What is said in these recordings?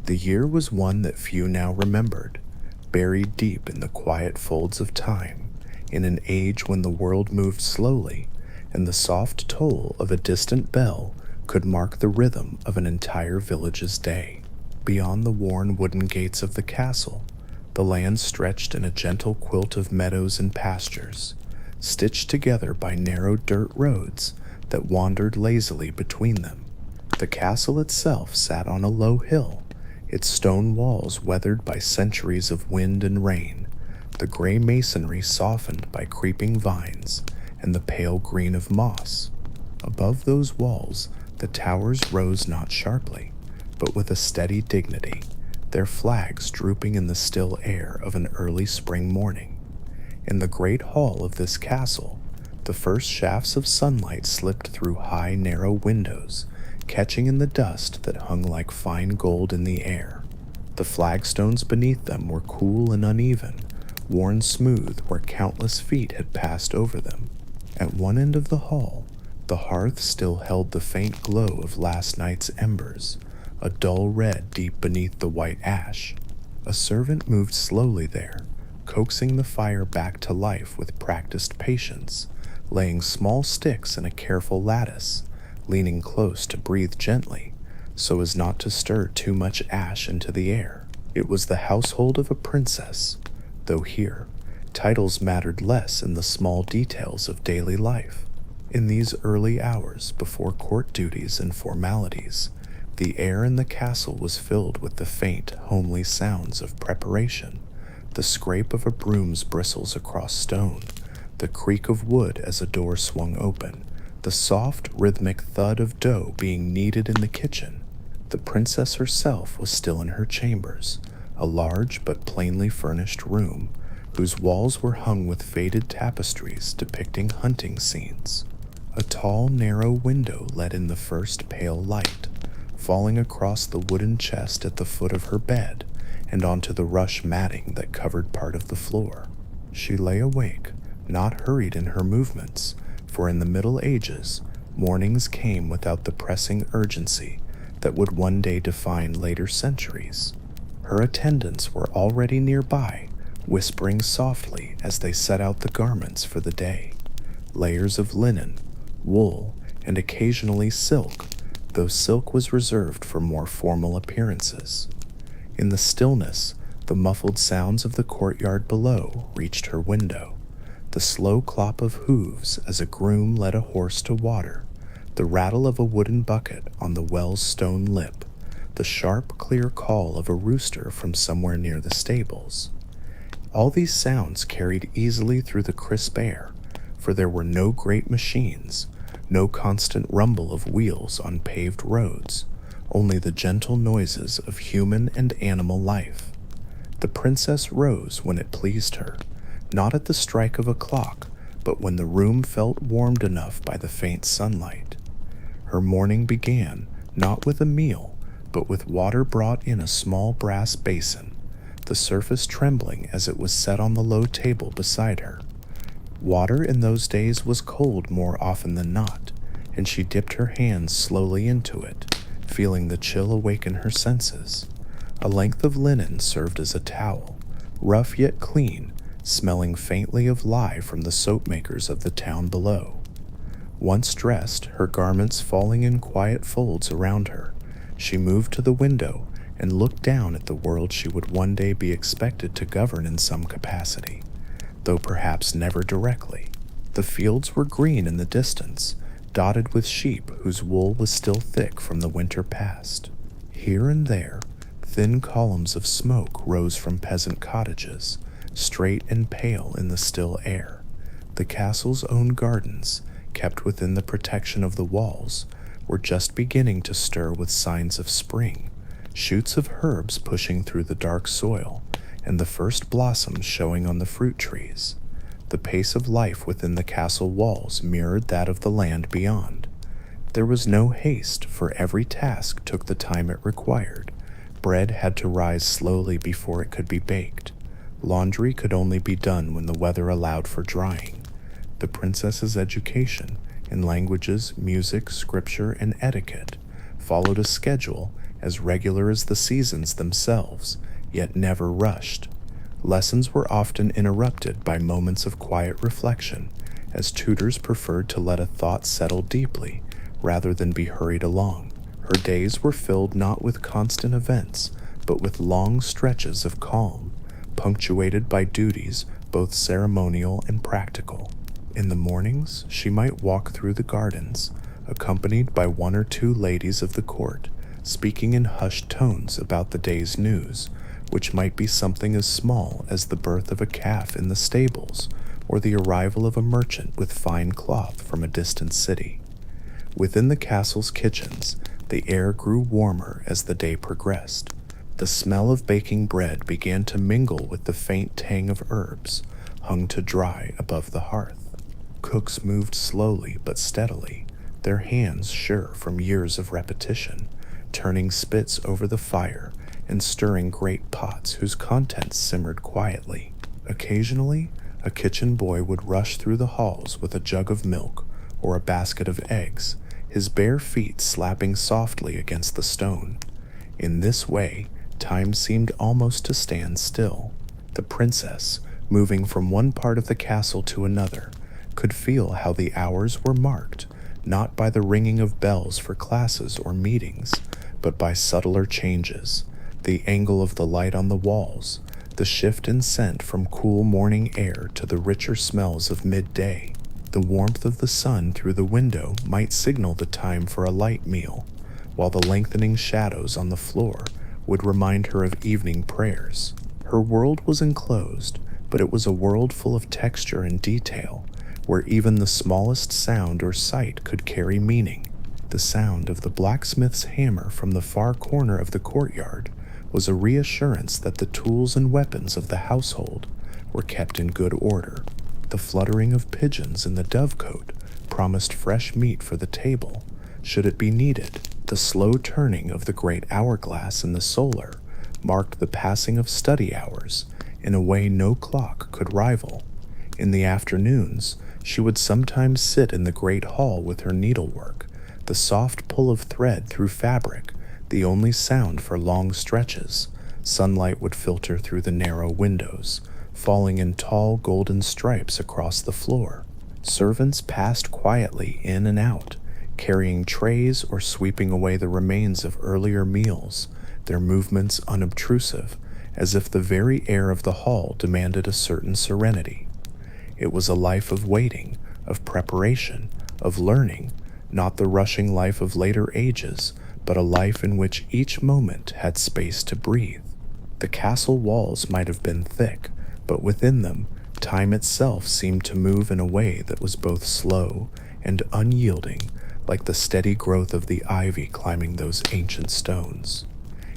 The year was one that few now remembered, buried deep in the quiet folds of time, in an age when the world moved slowly, and the soft toll of a distant bell could mark the rhythm of an entire village's day. Beyond the worn wooden gates of the castle, the land stretched in a gentle quilt of meadows and pastures, stitched together by narrow dirt roads that wandered lazily between them. The castle itself sat on a low hill, its stone walls weathered by centuries of wind and rain, the gray masonry softened by creeping vines and the pale green of moss. Above those walls, the towers rose not sharply, but with a steady dignity, their flags drooping in the still air of an early spring morning. In the great hall of this castle, the first shafts of sunlight slipped through high, narrow windows, catching in the dust that hung like fine gold in the air. The flagstones beneath them were cool and uneven, worn smooth where countless feet had passed over them. At one end of the hall, the hearth still held the faint glow of last night's embers, a dull red deep beneath the white ash. A servant moved slowly there, coaxing the fire back to life with practiced patience, laying small sticks in a careful lattice, leaning close to breathe gently, so as not to stir too much ash into the air. It was the household of a princess, though here, titles mattered less in the small details of daily life. In these early hours before court duties and formalities, the air in the castle was filled with the faint, homely sounds of preparation, the scrape of a broom's bristles across stone, the creak of wood as a door swung open, the soft, rhythmic thud of dough being kneaded in the kitchen. The princess herself was still in her chambers, a large but plainly furnished room, whose walls were hung with faded tapestries depicting hunting scenes. A tall, narrow window let in the first pale light, falling across the wooden chest at the foot of her bed and onto the rush matting that covered part of the floor. She lay awake, not hurried in her movements, for in the Middle Ages, mornings came without the pressing urgency that would one day define later centuries. Her attendants were already nearby, whispering softly as they set out the garments for the day. Layers of linen, wool, and occasionally silk, though silk was reserved for more formal appearances. In the stillness, the muffled sounds of the courtyard below reached her window. The slow clop of hooves as a groom led a horse to water, the rattle of a wooden bucket on the well's stone lip, the sharp, clear call of a rooster from somewhere near the stables. All these sounds carried easily through the crisp air, for there were no great machines, no constant rumble of wheels on paved roads, only the gentle noises of human and animal life. The princess rose when it pleased her, not at the strike of a clock, but when the room felt warmed enough by the faint sunlight. Her morning began not with a meal, but with water brought in a small brass basin, the surface trembling as it was set on the low table beside her. Water in those days was cold more often than not, and she dipped her hands slowly into it, feeling the chill awaken her senses. A length of linen served as a towel, rough yet clean, smelling faintly of lye from the soap makers of the town below. Once dressed, her garments falling in quiet folds around her, she moved to the window and looked down at the world she would one day be expected to govern in some capacity, though perhaps never directly. The fields were green in the distance, dotted with sheep whose wool was still thick from the winter past. Here and there, thin columns of smoke rose from peasant cottages, straight and pale in the still air. The castle's own gardens, kept within the protection of the walls, were just beginning to stir with signs of spring, shoots of herbs pushing through the dark soil, and the first blossoms showing on the fruit trees. The pace of life within the castle walls mirrored that of the land beyond. There was no haste, for every task took the time it required. Bread had to rise slowly before it could be baked. Laundry could only be done when the weather allowed for drying. The princess's education in languages, music, scripture, and etiquette followed a schedule as regular as the seasons themselves, yet never rushed. Lessons were often interrupted by moments of quiet reflection, as tutors preferred to let a thought settle deeply rather than be hurried along. Her days were filled not with constant events, but with long stretches of calm, punctuated by duties both ceremonial and practical. In the mornings, she might walk through the gardens, accompanied by one or two ladies of the court, speaking in hushed tones about the day's news, which might be something as small as the birth of a calf in the stables or the arrival of a merchant with fine cloth from a distant city. Within the castle's kitchens, the air grew warmer as the day progressed. The smell of baking bread began to mingle with the faint tang of herbs, hung to dry above the hearth. Cooks moved slowly but steadily, their hands sure from years of repetition, turning spits over the fire and stirring great pots whose contents simmered quietly. Occasionally, a kitchen boy would rush through the halls with a jug of milk or a basket of eggs, his bare feet slapping softly against the stone. In this way, time seemed almost to stand still. The princess, moving from one part of the castle to another, could feel how the hours were marked, not by the ringing of bells for classes or meetings, but by subtler changes, the angle of the light on the walls, the shift in scent from cool morning air to the richer smells of midday. The warmth of the sun through the window might signal the time for a light meal, while the lengthening shadows on the floor would remind her of evening prayers. Her world was enclosed, but it was a world full of texture and detail, where even the smallest sound or sight could carry meaning. The sound of the blacksmith's hammer from the far corner of the courtyard was a reassurance that the tools and weapons of the household were kept in good order. The fluttering of pigeons in the dovecote promised fresh meat for the table, should it be needed. The slow turning of the great hourglass in the solar marked the passing of study hours in a way no clock could rival. In the afternoons, she would sometimes sit in the great hall with her needlework, the soft pull of thread through fabric the only sound for long stretches. Sunlight would filter through the narrow windows, falling in tall golden stripes across the floor. Servants passed quietly in and out, carrying trays or sweeping away the remains of earlier meals, their movements unobtrusive, as if the very air of the hall demanded a certain serenity. It was a life of waiting, of preparation, of learning, not the rushing life of later ages, but a life in which each moment had space to breathe. The castle walls might have been thick, but within them, time itself seemed to move in a way that was both slow and unyielding, like the steady growth of the ivy climbing those ancient stones.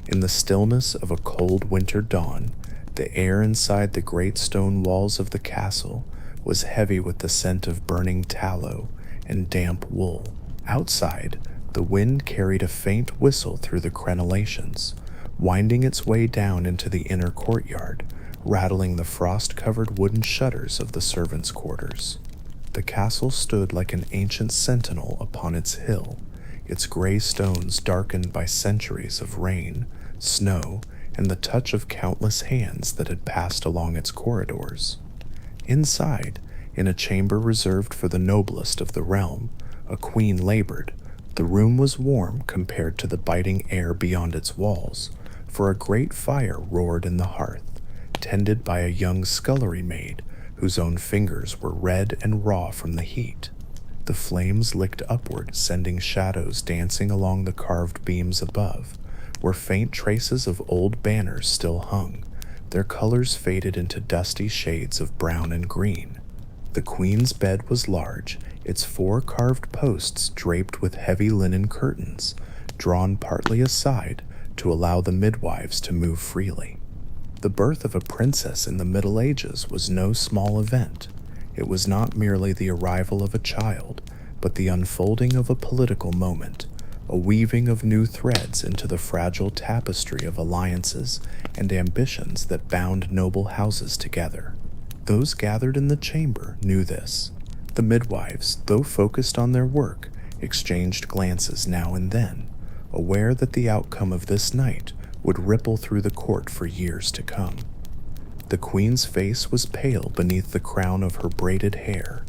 In the stillness of a cold winter dawn, the air inside the great stone walls of the castle was heavy with the scent of burning tallow and damp wool. Outside, the wind carried a faint whistle through the crenellations, winding its way down into the inner courtyard, rattling the frost-covered wooden shutters of the servants' quarters. The castle stood like an ancient sentinel upon its hill, its gray stones darkened by centuries of rain, snow, and the touch of countless hands that had passed along its corridors. Inside, in a chamber reserved for the noblest of the realm, a queen labored. The room was warm compared to the biting air beyond its walls, for a great fire roared in the hearth, tended by a young scullery maid whose own fingers were red and raw from the heat. The flames licked upward, sending shadows dancing along the carved beams above, where faint traces of old banners still hung, their colors faded into dusty shades of brown and green. The queen's bed was large, its 4 carved posts draped with heavy linen curtains, drawn partly aside to allow the midwives to move freely. The birth of a princess in the Middle Ages was no small event. It was not merely the arrival of a child, but the unfolding of a political moment, a weaving of new threads into the fragile tapestry of alliances and ambitions that bound noble houses together. Those gathered in the chamber knew this. The midwives, though focused on their work, exchanged glances now and then, aware that the outcome of this night would ripple through the court for years to come. The queen's face was pale beneath the crown of her braided hair,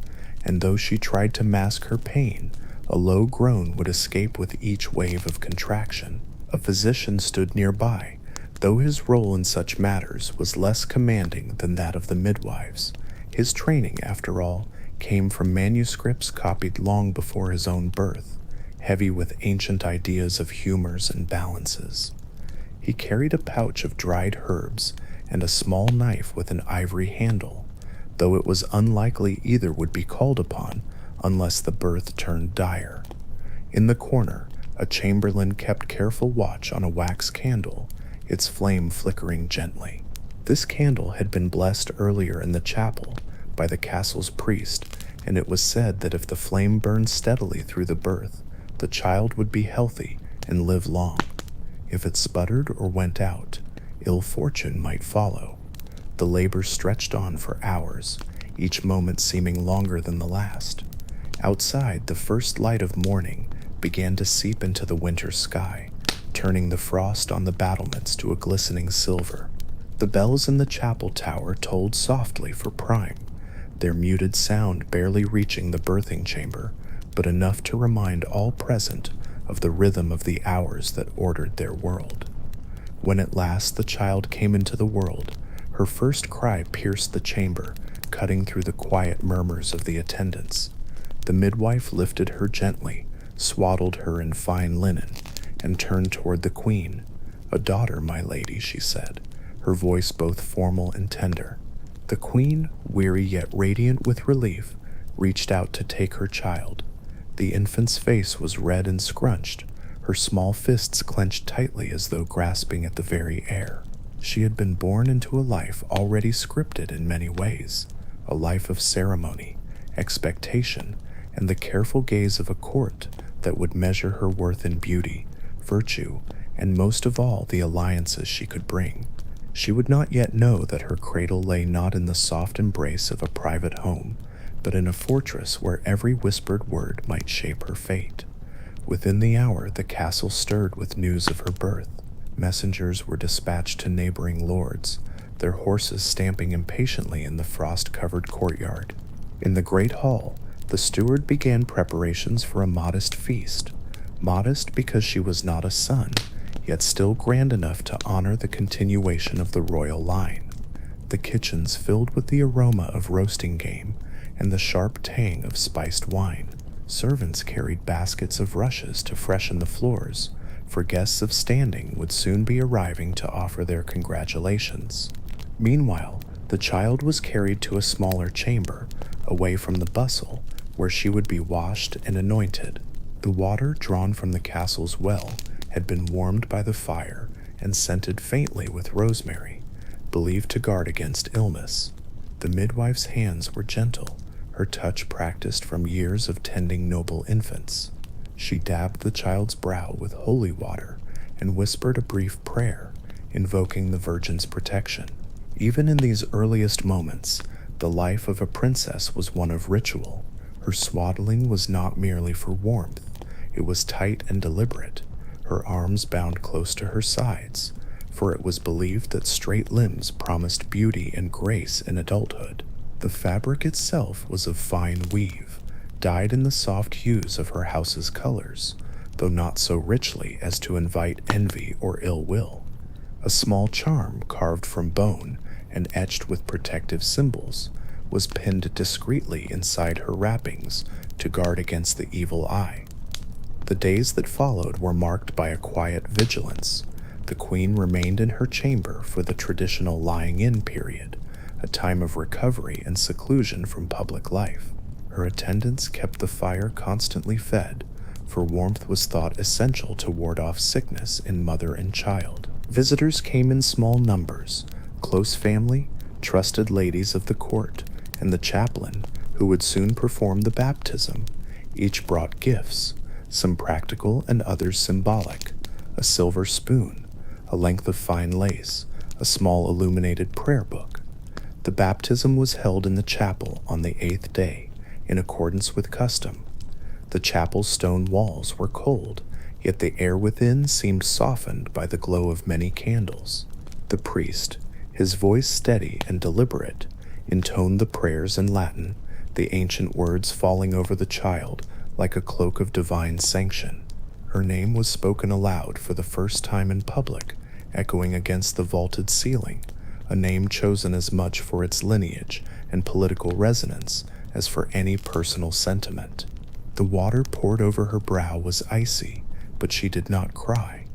and though she tried to mask her pain, a low groan would escape with each wave of contraction. A physician stood nearby, though his role in such matters was less commanding than that of the midwives. His training, after all, came from manuscripts copied long before his own birth, heavy with ancient ideas of humors and balances. He carried a pouch of dried herbs and a small knife with an ivory handle, though it was unlikely either would be called upon unless the birth turned dire. In the corner, a chamberlain kept careful watch on a wax candle, its flame flickering gently. This candle had been blessed earlier in the chapel by the castle's priest, and it was said that if the flame burned steadily through the birth, the child would be healthy and live long. If it sputtered or went out, ill fortune might follow. The labor stretched on for hours, each moment seeming longer than the last. Outside, the first light of morning began to seep into the winter sky, turning the frost on the battlements to a glistening silver. The bells in the chapel tower tolled softly for prime, their muted sound barely reaching the birthing chamber, but enough to remind all present of the rhythm of the hours that ordered their world. When at last the child came into the world, her first cry pierced the chamber, cutting through the quiet murmurs of the attendants. The midwife lifted her gently, swaddled her in fine linen, and turned toward the queen. "A daughter, my lady," she said, her voice both formal and tender. The queen, weary yet radiant with relief, reached out to take her child. The infant's face was red and scrunched, her small fists clenched tightly as though grasping at the very air. She had been born into a life already scripted in many ways, a life of ceremony, expectation, and the careful gaze of a court that would measure her worth in beauty, virtue, and most of all the alliances she could bring. She would not yet know that her cradle lay not in the soft embrace of a private home, but in a fortress where every whispered word might shape her fate. Within the hour, the castle stirred with news of her birth. Messengers were dispatched to neighboring lords, their horses stamping impatiently in the frost-covered courtyard. In the great hall, the steward began preparations for a modest feast. Modest because she was not a son, yet still grand enough to honor the continuation of the royal line. The kitchens filled with the aroma of roasting game and the sharp tang of spiced wine. Servants carried baskets of rushes to freshen the floors, for guests of standing would soon be arriving to offer their congratulations. Meanwhile, the child was carried to a smaller chamber, away from the bustle, where she would be washed and anointed. The water drawn from the castle's well had been warmed by the fire and scented faintly with rosemary, believed to guard against illness. The midwife's hands were gentle, her touch practiced from years of tending noble infants. She dabbed the child's brow with holy water and whispered a brief prayer, invoking the Virgin's protection. Even in these earliest moments, the life of a princess was one of ritual. Her swaddling was not merely for warmth, it was tight and deliberate, her arms bound close to her sides, for it was believed that straight limbs promised beauty and grace in adulthood. The fabric itself was of fine weave, dyed in the soft hues of her house's colors, though not so richly as to invite envy or ill will. A small charm carved from bone and etched with protective symbols was pinned discreetly inside her wrappings to guard against the evil eye. The days that followed were marked by a quiet vigilance. The queen remained in her chamber for the traditional lying-in period, a time of recovery and seclusion from public life. Her attendants kept the fire constantly fed, for warmth was thought essential to ward off sickness in mother and child. Visitors came in small numbers, close family, trusted ladies of the court, and the chaplain, who would soon perform the baptism. Each brought gifts, some practical and others symbolic: a silver spoon, a length of fine lace, a small illuminated prayer book. The baptism was held in the chapel on the 8th day, in accordance with custom. The chapel's stone walls were cold, yet the air within seemed softened by the glow of many candles. The priest, his voice steady and deliberate, intoned the prayers in Latin, the ancient words falling over the child like a cloak of divine sanction. Her name was spoken aloud for the first time in public, echoing against the vaulted ceiling, a name chosen as much for its lineage and political resonance as for any personal sentiment. The water poured over her brow was icy, but she did not cry.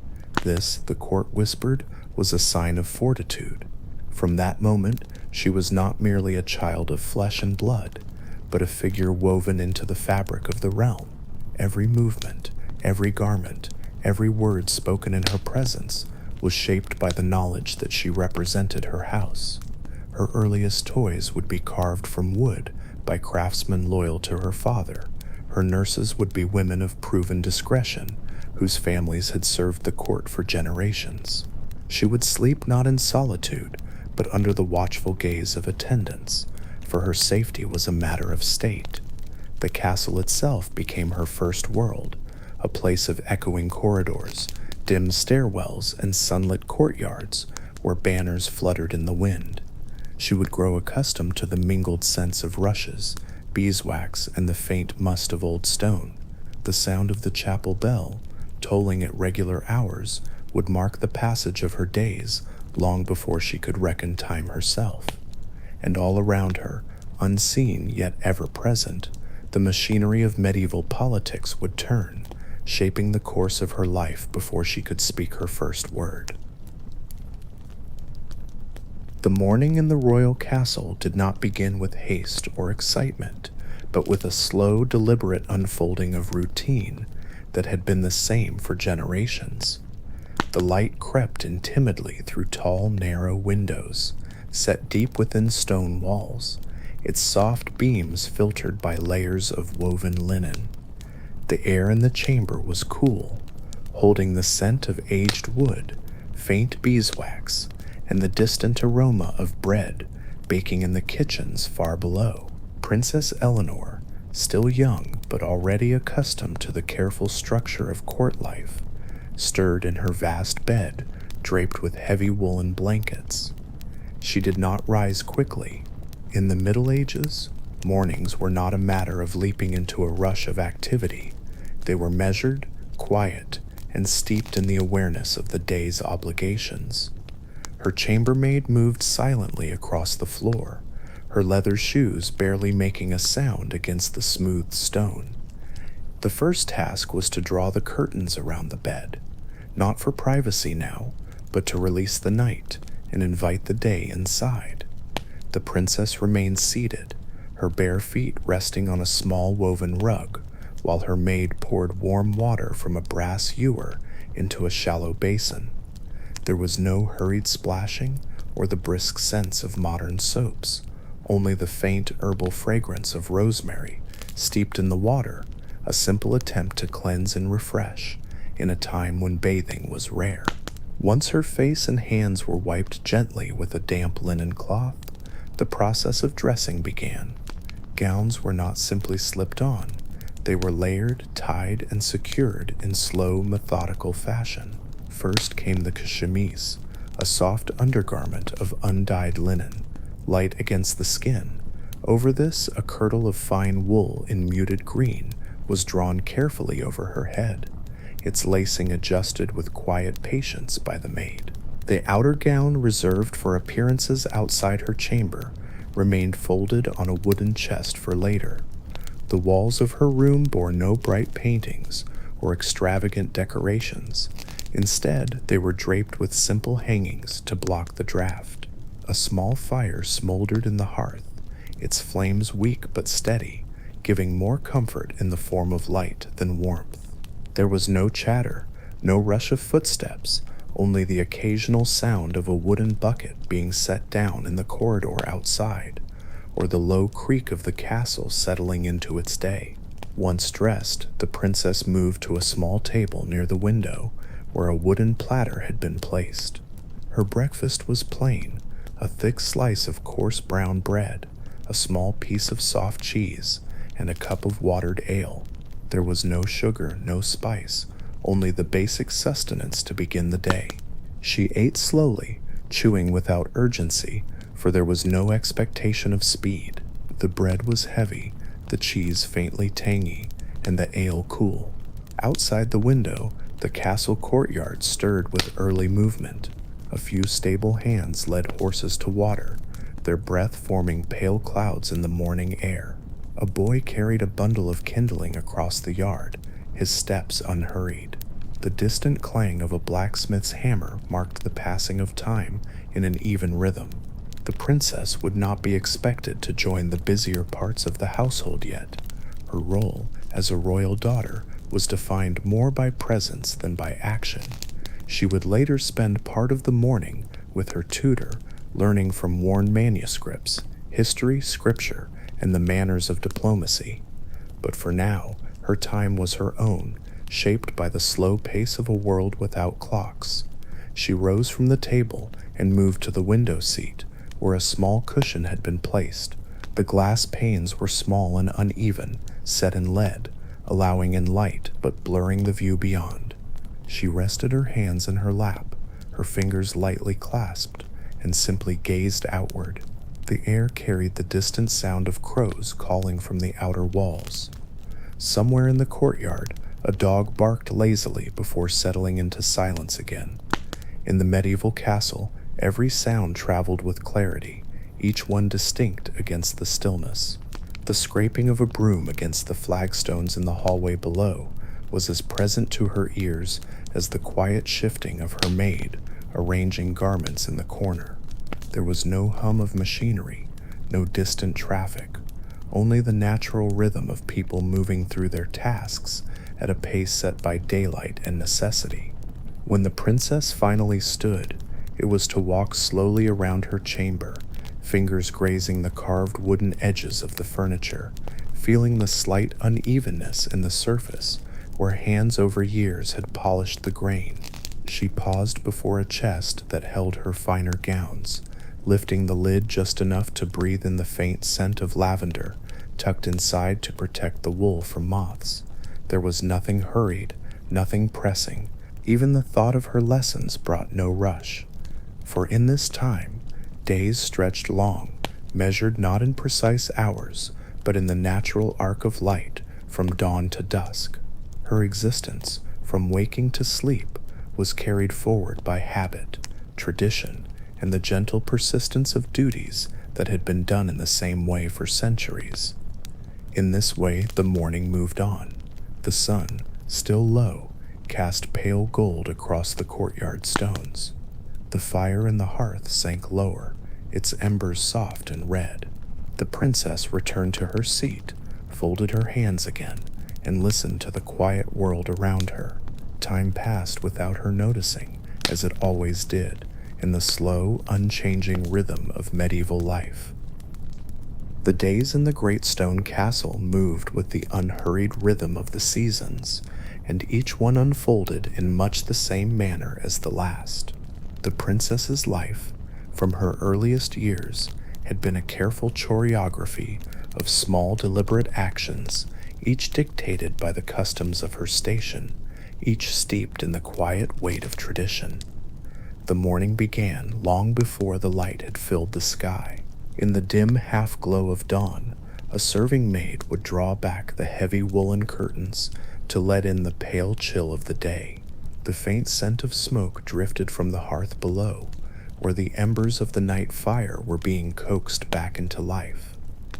This, the court whispered, was a sign of fortitude. From that moment, she was not merely a child of flesh and blood, but a figure woven into the fabric of the realm. Every movement, every garment, every word spoken in her presence was shaped by the knowledge that she represented her house. Her earliest toys would be carved from wood by craftsmen loyal to her father. Her nurses would be women of proven discretion, whose families had served the court for generations. She would sleep not in solitude, but under the watchful gaze of attendants, for her safety was a matter of state. The castle itself became her first world, a place of echoing corridors, dim stairwells, and sunlit courtyards where banners fluttered in the wind. She would grow accustomed to the mingled scents of rushes, beeswax, and the faint must of old stone. The sound of the chapel bell, tolling at regular hours, would mark the passage of her days long before she could reckon time herself. And all around her, unseen yet ever present, the machinery of medieval politics would turn, shaping the course of her life before she could speak her first word. The morning in the royal castle did not begin with haste or excitement, but with a slow, deliberate unfolding of routine that had been the same for generations. The light crept in timidly through tall, narrow windows, set deep within stone walls, its soft beams filtered by layers of woven linen. The air in the chamber was cool, holding the scent of aged wood, faint beeswax, and the distant aroma of bread baking in the kitchens far below. Princess Eleanor, still young but already accustomed to the careful structure of court life, stirred in her vast bed draped with heavy woolen blankets. She did not rise quickly. In the Middle Ages, mornings were not a matter of leaping into a rush of activity. They were measured, quiet, and steeped in the awareness of the day's obligations. Her chambermaid moved silently across the floor, her leather shoes barely making a sound against the smooth stone. The first task was to draw the curtains around the bed, not for privacy now, but to release the night and invite the day inside. The princess remained seated, her bare feet resting on a small woven rug, while her maid poured warm water from a brass ewer into a shallow basin. There was no hurried splashing or the brisk scents of modern soaps, only the faint herbal fragrance of rosemary steeped in the water, a simple attempt to cleanse and refresh in a time when bathing was rare. Once her face and hands were wiped gently with a damp linen cloth, the process of dressing began. Gowns were not simply slipped on. They were layered, tied, and secured in slow, methodical fashion. First came the chemise, a soft undergarment of undyed linen, light against the skin. Over this, a kirtle of fine wool in muted green was drawn carefully over her head, its lacing adjusted with quiet patience by the maid. The outer gown, reserved for appearances outside her chamber, remained folded on a wooden chest for later. The walls of her room bore no bright paintings or extravagant decorations. Instead, they were draped with simple hangings to block the draught. A small fire smoldered in the hearth, its flames weak but steady, giving more comfort in the form of light than warmth. There was no chatter, no rush of footsteps, only the occasional sound of a wooden bucket being set down in the corridor outside, or the low creak of the castle settling into its day. Once dressed, the princess moved to a small table near the window, where a wooden platter had been placed. Her breakfast was plain, a thick slice of coarse brown bread, a small piece of soft cheese, and a cup of watered ale. There was no sugar, no spice, only the basic sustenance to begin the day. She ate slowly, chewing without urgency, for there was no expectation of speed. The bread was heavy, the cheese faintly tangy, and the ale cool. Outside the window, the castle courtyard stirred with early movement. A few stable hands led horses to water, their breath forming pale clouds in the morning air. A boy carried a bundle of kindling across the yard, his steps unhurried. The distant clang of a blacksmith's hammer marked the passing of time in an even rhythm. The princess would not be expected to join the busier parts of the household yet. Her role as a royal daughter was defined more by presence than by action. She would later spend part of the morning with her tutor, learning from worn manuscripts, history, scripture, and the manners of diplomacy. But for now, her time was her own, shaped by the slow pace of a world without clocks. She rose from the table and moved to the window seat, where a small cushion had been placed. The glass panes were small and uneven, set in lead, allowing in light but blurring the view beyond. She rested her hands in her lap, her fingers lightly clasped, and simply gazed outward. The air carried the distant sound of crows calling from the outer walls. Somewhere in the courtyard, a dog barked lazily before settling into silence again. In the medieval castle, every sound traveled with clarity, each one distinct against the stillness. The scraping of a broom against the flagstones in the hallway below was as present to her ears as the quiet shifting of her maid arranging garments in the corner. There was no hum of machinery, no distant traffic, only the natural rhythm of people moving through their tasks at a pace set by daylight and necessity. When the princess finally stood, it was to walk slowly around her chamber, fingers grazing the carved wooden edges of the furniture, feeling the slight unevenness in the surface where hands over years had polished the grain. She paused before a chest that held her finer gowns, lifting the lid just enough to breathe in the faint scent of lavender, tucked inside to protect the wool from moths. There was nothing hurried, nothing pressing. Even the thought of her lessons brought no rush. For in this time, days stretched long, measured not in precise hours, but in the natural arc of light from dawn to dusk. Her existence, from waking to sleep, was carried forward by habit, tradition, and the gentle persistence of duties that had been done in the same way for centuries. In this way, the morning moved on. The sun, still low, cast pale gold across the courtyard stones. The fire in the hearth sank lower, its embers soft and red. The princess returned to her seat, folded her hands again, and listened to the quiet world around her. Time passed without her noticing, as it always did, in the slow, unchanging rhythm of medieval life. The days in the great stone castle moved with the unhurried rhythm of the seasons, and each one unfolded in much the same manner as the last. The princess's life, from her earliest years, had been a careful choreography of small deliberate actions, each dictated by the customs of her station, each steeped in the quiet weight of tradition. The morning began long before the light had filled the sky. In the dim half-glow of dawn, a serving maid would draw back the heavy woolen curtains to let in the pale chill of the day. The faint scent of smoke drifted from the hearth below, where the embers of the night fire were being coaxed back into life.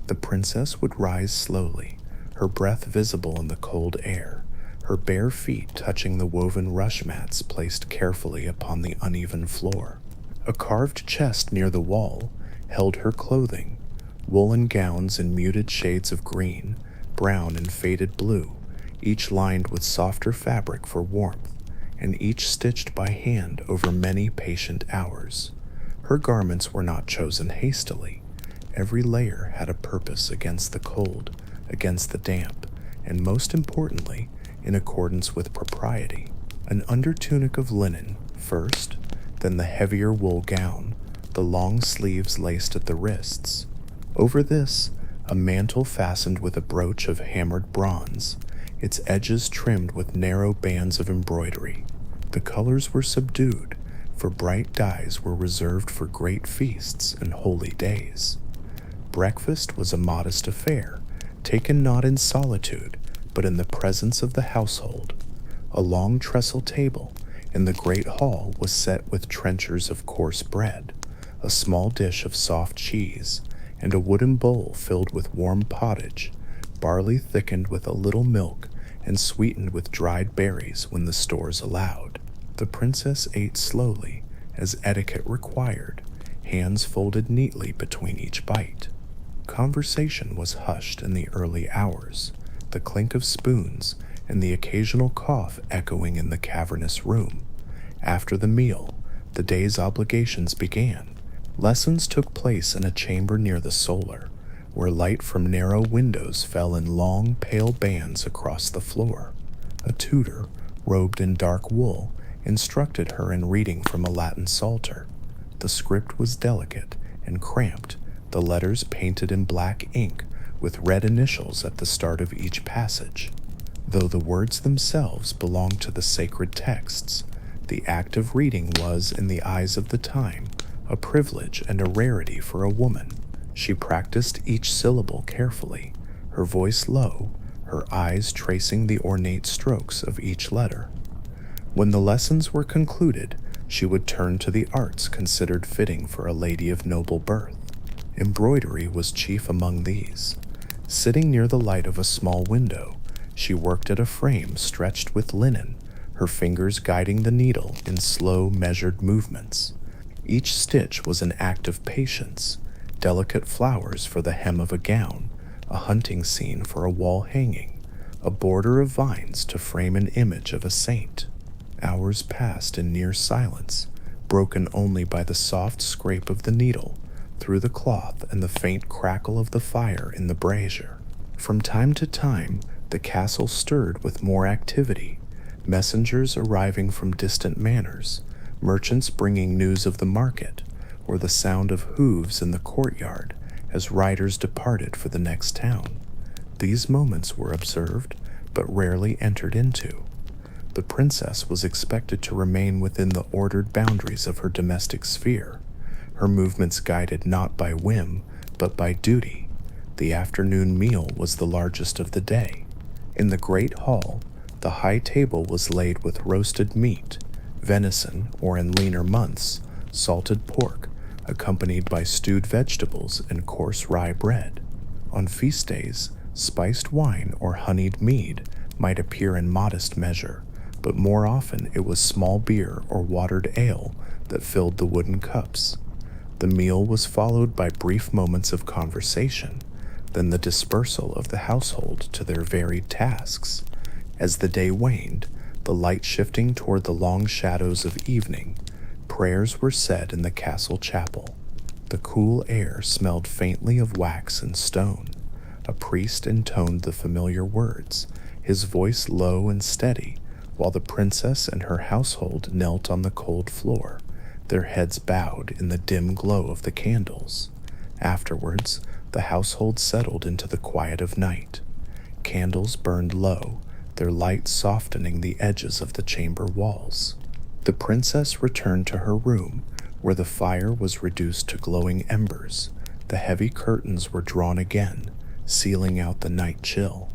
The princess would rise slowly, her breath visible in the cold air, her bare feet touching the woven rush mats placed carefully upon the uneven floor. A carved chest near the wall held her clothing, woolen gowns in muted shades of green, brown, and faded blue, each lined with softer fabric for warmth, and each stitched by hand over many patient hours. Her garments were not chosen hastily. Every layer had a purpose against the cold, against the damp, and most importantly, in accordance with propriety. An undertunic of linen first, then the heavier wool gown, the long sleeves laced at the wrists. Over this, a mantle fastened with a brooch of hammered bronze, its edges trimmed with narrow bands of embroidery. The colors were subdued, for bright dyes were reserved for great feasts and holy days. Breakfast was a modest affair, taken not in solitude, but in the presence of the household. A long trestle table in the great hall was set with trenchers of coarse bread, a small dish of soft cheese, and a wooden bowl filled with warm pottage, barley thickened with a little milk and sweetened with dried berries when the stores allowed. The princess ate slowly, as etiquette required, hands folded neatly between each bite. Conversation was hushed in the early hours, the clink of spoons and the occasional cough echoing in the cavernous room. After the meal, the day's obligations began. Lessons took place in a chamber near the solar, where light from narrow windows fell in long, pale bands across the floor. A tutor, robed in dark wool, instructed her in reading from a Latin psalter. The script was delicate and cramped, the letters painted in black ink with red initials at the start of each passage. Though the words themselves belonged to the sacred texts, the act of reading was, in the eyes of the time, a privilege and a rarity for a woman. She practiced each syllable carefully, her voice low, her eyes tracing the ornate strokes of each letter. When the lessons were concluded, she would turn to the arts considered fitting for a lady of noble birth. Embroidery was chief among these. Sitting near the light of a small window, she worked at a frame stretched with linen, her fingers guiding the needle in slow, measured movements. Each stitch was an act of patience, delicate flowers for the hem of a gown, a hunting scene for a wall hanging, a border of vines to frame an image of a saint. Hours passed in near silence, broken only by the soft scrape of the needle through the cloth and the faint crackle of the fire in the brazier. From time to time, the castle stirred with more activity, messengers arriving from distant manors, merchants bringing news of the market, or the sound of hooves in the courtyard as riders departed for the next town. These moments were observed, but rarely entered into. The princess was expected to remain within the ordered boundaries of her domestic sphere, her movements guided not by whim, but by duty. The afternoon meal was the largest of the day. In the great hall, the high table was laid with roasted meat, venison, or in leaner months, salted pork, accompanied by stewed vegetables and coarse rye bread. On feast days, spiced wine or honeyed mead might appear in modest measure, but more often it was small beer or watered ale that filled the wooden cups. The meal was followed by brief moments of conversation, then the dispersal of the household to their varied tasks. As the day waned, the light shifting toward the long shadows of evening, prayers were said in the castle chapel. The cool air smelled faintly of wax and stone. A priest intoned the familiar words, his voice low and steady, while the princess and her household knelt on the cold floor, their heads bowed in the dim glow of the candles. Afterwards, the household settled into the quiet of night. Candles burned low, their light softening the edges of the chamber walls. The princess returned to her room, where the fire was reduced to glowing embers. The heavy curtains were drawn again, sealing out the night chill.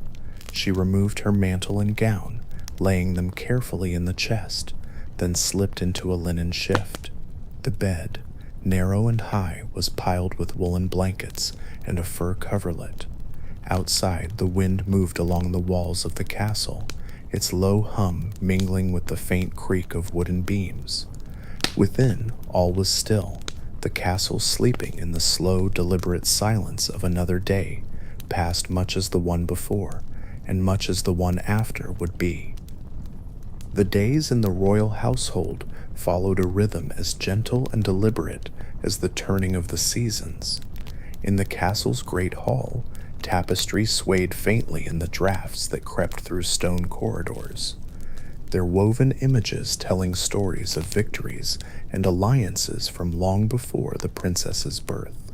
She removed her mantle and gown, laying them carefully in the chest, then slipped into a linen shift. The bed, narrow and high, was piled with woolen blankets and a fur coverlet. Outside, the wind moved along the walls of the castle, its low hum mingling with the faint creak of wooden beams. Within, all was still, the castle sleeping in the slow, deliberate silence of another day, past much as the one before, and much as the one after would be. The days in the royal household followed a rhythm as gentle and deliberate as the turning of the seasons. In the castle's great hall, tapestry swayed faintly in the drafts that crept through stone corridors, their woven images telling stories of victories and alliances from long before the princess's birth.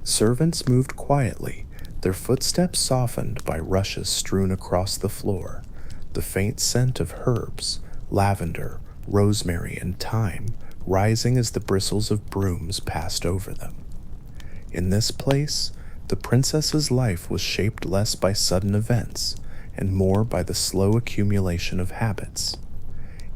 Servants moved quietly, their footsteps softened by rushes strewn across the floor, the faint scent of herbs, lavender, rosemary, and thyme rising as the bristles of brooms passed over them. In this place, the princess's life was shaped less by sudden events and more by the slow accumulation of habits.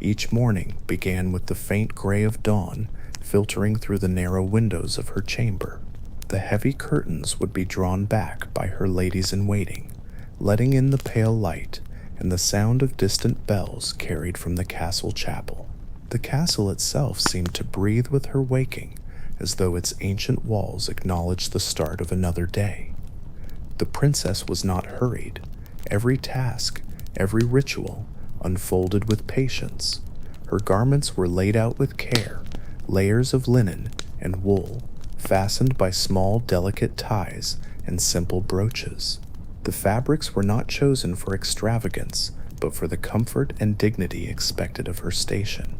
Each morning began with the faint gray of dawn filtering through the narrow windows of her chamber. The heavy curtains would be drawn back by her ladies-in-waiting, letting in the pale light and the sound of distant bells carried from the castle chapel. The castle itself seemed to breathe with her waking, as though its ancient walls acknowledged the start of another day. The princess was not hurried. Every task, every ritual, unfolded with patience. Her garments were laid out with care, layers of linen and wool, fastened by small, delicate ties and simple brooches. The fabrics were not chosen for extravagance, but for the comfort and dignity expected of her station.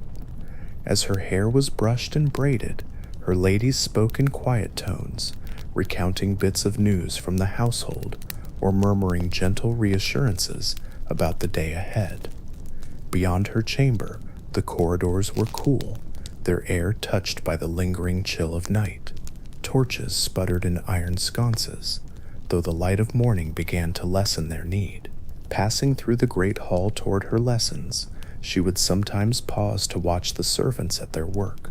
As her hair was brushed and braided, her ladies spoke in quiet tones, recounting bits of news from the household or murmuring gentle reassurances about the day ahead. Beyond her chamber, the corridors were cool, their air touched by the lingering chill of night. Torches sputtered in iron sconces, though the light of morning began to lessen their need. Passing through the great hall toward her lessons, she would sometimes pause to watch the servants at their work,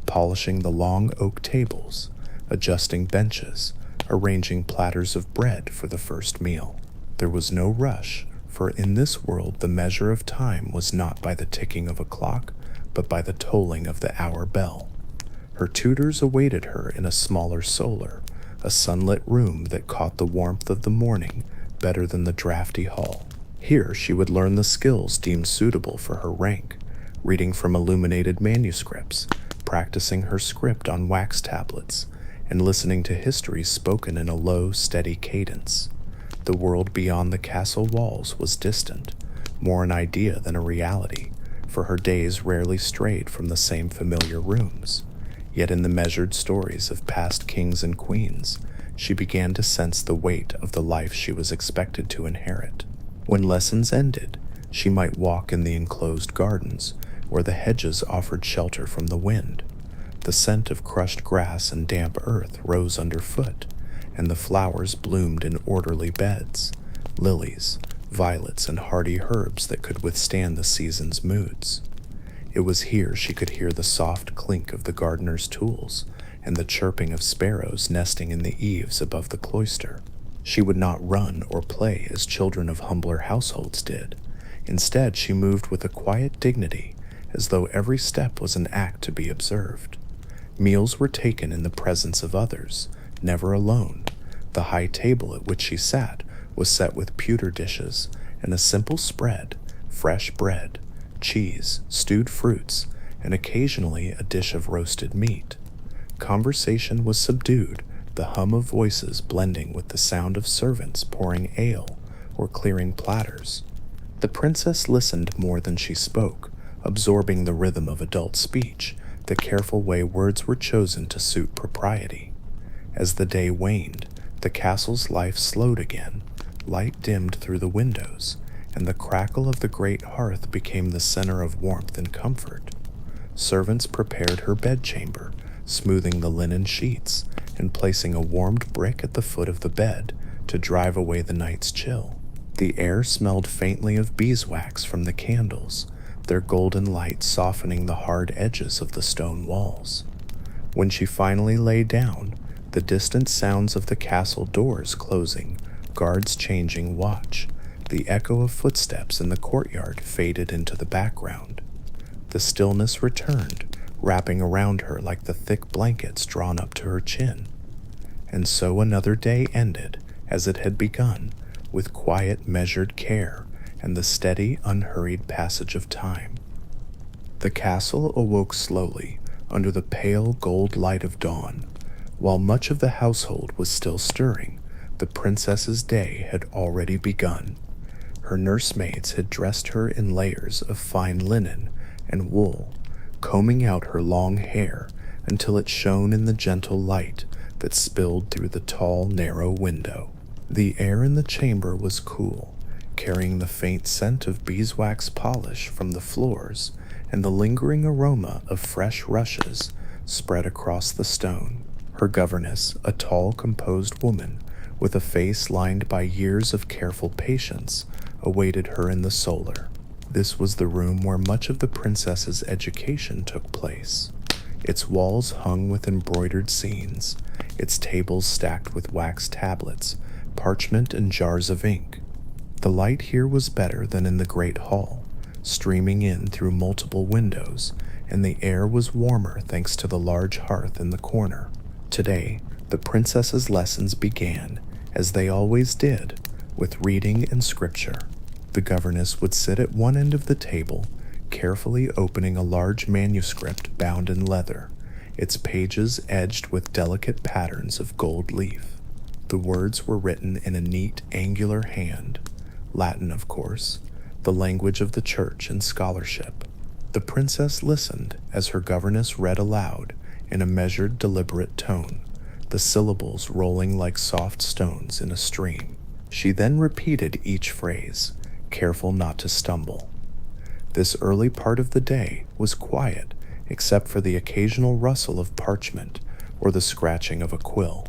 polishing the long oak tables, adjusting benches, arranging platters of bread for the first meal. There was no rush, for in this world the measure of time was not by the ticking of a clock, but by the tolling of the hour bell. Her tutors awaited her in a smaller solar, a sunlit room that caught the warmth of the morning better than the drafty hall. Here she would learn the skills deemed suitable for her rank, reading from illuminated manuscripts, practicing her script on wax tablets, and listening to histories spoken in a low, steady cadence. The world beyond the castle walls was distant, more an idea than a reality, for her days rarely strayed from the same familiar rooms. Yet in the measured stories of past kings and queens, she began to sense the weight of the life she was expected to inherit. When lessons ended, she might walk in the enclosed gardens, where the hedges offered shelter from the wind. The scent of crushed grass and damp earth rose underfoot, and the flowers bloomed in orderly beds, lilies, violets, and hardy herbs that could withstand the season's moods. It was here she could hear the soft clink of the gardener's tools and the chirping of sparrows nesting in the eaves above the cloister. She would not run or play as children of humbler households did. Instead, she moved with a quiet dignity, as though every step was an act to be observed. Meals were taken in the presence of others, never alone. The high table at which she sat was set with pewter dishes and a simple spread, fresh bread, cheese, stewed fruits, and occasionally a dish of roasted meat. Conversation was subdued, the hum of voices blending with the sound of servants pouring ale or clearing platters. The princess listened more than she spoke, absorbing the rhythm of adult speech, the careful way words were chosen to suit propriety. As the day waned, the castle's life slowed again. Light dimmed through the windows, and the crackle of the great hearth became the center of warmth and comfort. Servants prepared her bedchamber, smoothing the linen sheets and placing a warmed brick at the foot of the bed to drive away the night's chill. The air smelled faintly of beeswax from the candles, their golden light softening the hard edges of the stone walls. When she finally lay down, the distant sounds of the castle doors closing, guards changing watch, the echo of footsteps in the courtyard faded into the background. The stillness returned, wrapping around her like the thick blankets drawn up to her chin. And so another day ended, as it had begun, with quiet, measured care and the steady, unhurried passage of time. The castle awoke slowly under the pale gold light of dawn. While much of the household was still stirring, the princess's day had already begun. Her nursemaids had dressed her in layers of fine linen and wool, combing out her long hair until it shone in the gentle light that spilled through the tall, narrow window. The air in the chamber was cool, carrying the faint scent of beeswax polish from the floors and the lingering aroma of fresh rushes spread across the stone. Her governess, a tall, composed woman with a face lined by years of careful patience, awaited her in the solar. This was the room where much of the princess's education took place. Its walls hung with embroidered scenes, its tables stacked with wax tablets, parchment, and jars of ink. The light here was better than in the great hall, streaming in through multiple windows, and the air was warmer thanks to the large hearth in the corner. Today, the princess's lessons began, as they always did, with reading and scripture. The governess would sit at one end of the table, carefully opening a large manuscript bound in leather, its pages edged with delicate patterns of gold leaf. The words were written in a neat, angular hand, Latin, of course, the language of the church and scholarship. The princess listened as her governess read aloud in a measured, deliberate tone, the syllables rolling like soft stones in a stream. She then repeated each phrase, careful not to stumble. This early part of the day was quiet, except for the occasional rustle of parchment or the scratching of a quill.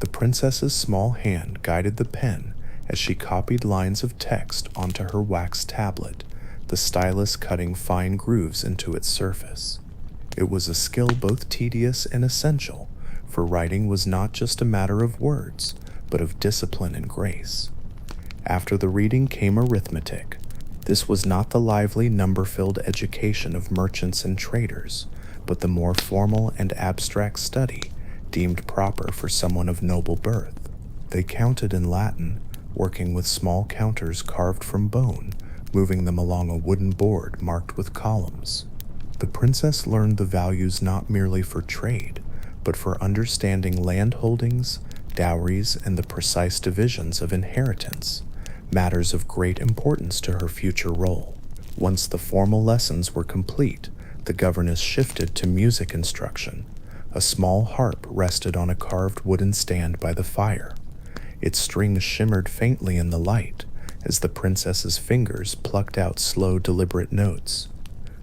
The princess's small hand guided the pen as she copied lines of text onto her wax tablet, the stylus cutting fine grooves into its surface. It was a skill both tedious and essential, for writing was not just a matter of words, but of discipline and grace. After the reading came arithmetic. This was not the lively, number-filled education of merchants and traders, but the more formal and abstract study deemed proper for someone of noble birth. They counted in Latin, working with small counters carved from bone, moving them along a wooden board marked with columns. The princess learned the values not merely for trade, but for understanding land holdings, dowries, and the precise divisions of inheritance, matters of great importance to her future role. Once the formal lessons were complete, the governess shifted to music instruction. A small harp rested on a carved wooden stand by the fire. Its strings shimmered faintly in the light as the princess's fingers plucked out slow, deliberate notes.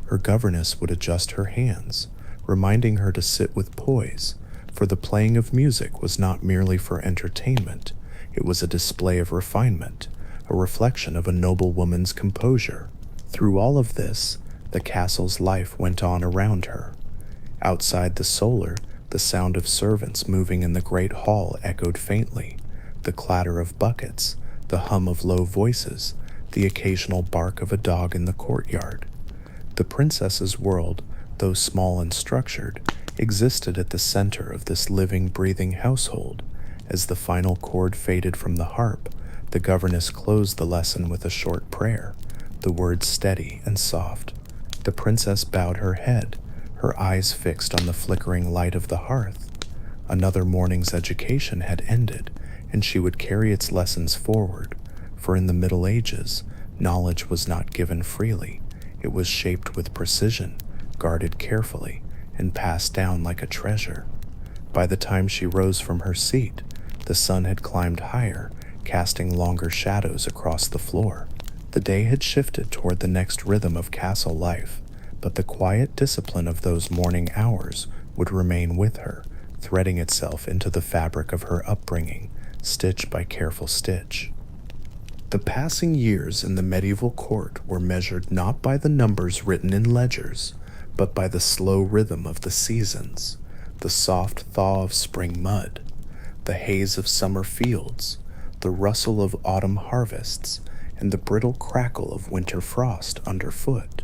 Her governess would adjust her hands, reminding her to sit with poise, for the playing of music was not merely for entertainment, it was a display of refinement, a reflection of a noble woman's composure. Through all of this, the castle's life went on around her. Outside the solar, the sound of servants moving in the great hall echoed faintly, the clatter of buckets, the hum of low voices, the occasional bark of a dog in the courtyard. The princess's world, though small and structured, existed at the center of this living, breathing household. As the final chord faded from the harp, the governess closed the lesson with a short prayer, the words steady and soft. The princess bowed her head, her eyes fixed on the flickering light of the hearth. Another morning's education had ended, and she would carry its lessons forward, for in the Middle Ages, knowledge was not given freely. It was shaped with precision, guarded carefully, and passed down like a treasure. By the time she rose from her seat, the sun had climbed higher, casting longer shadows across the floor. The day had shifted toward the next rhythm of castle life, but the quiet discipline of those morning hours would remain with her, threading itself into the fabric of her upbringing, stitch by careful stitch. The passing years in the medieval court were measured not by the numbers written in ledgers, but by the slow rhythm of the seasons, the soft thaw of spring mud, the haze of summer fields, the rustle of autumn harvests, and the brittle crackle of winter frost underfoot.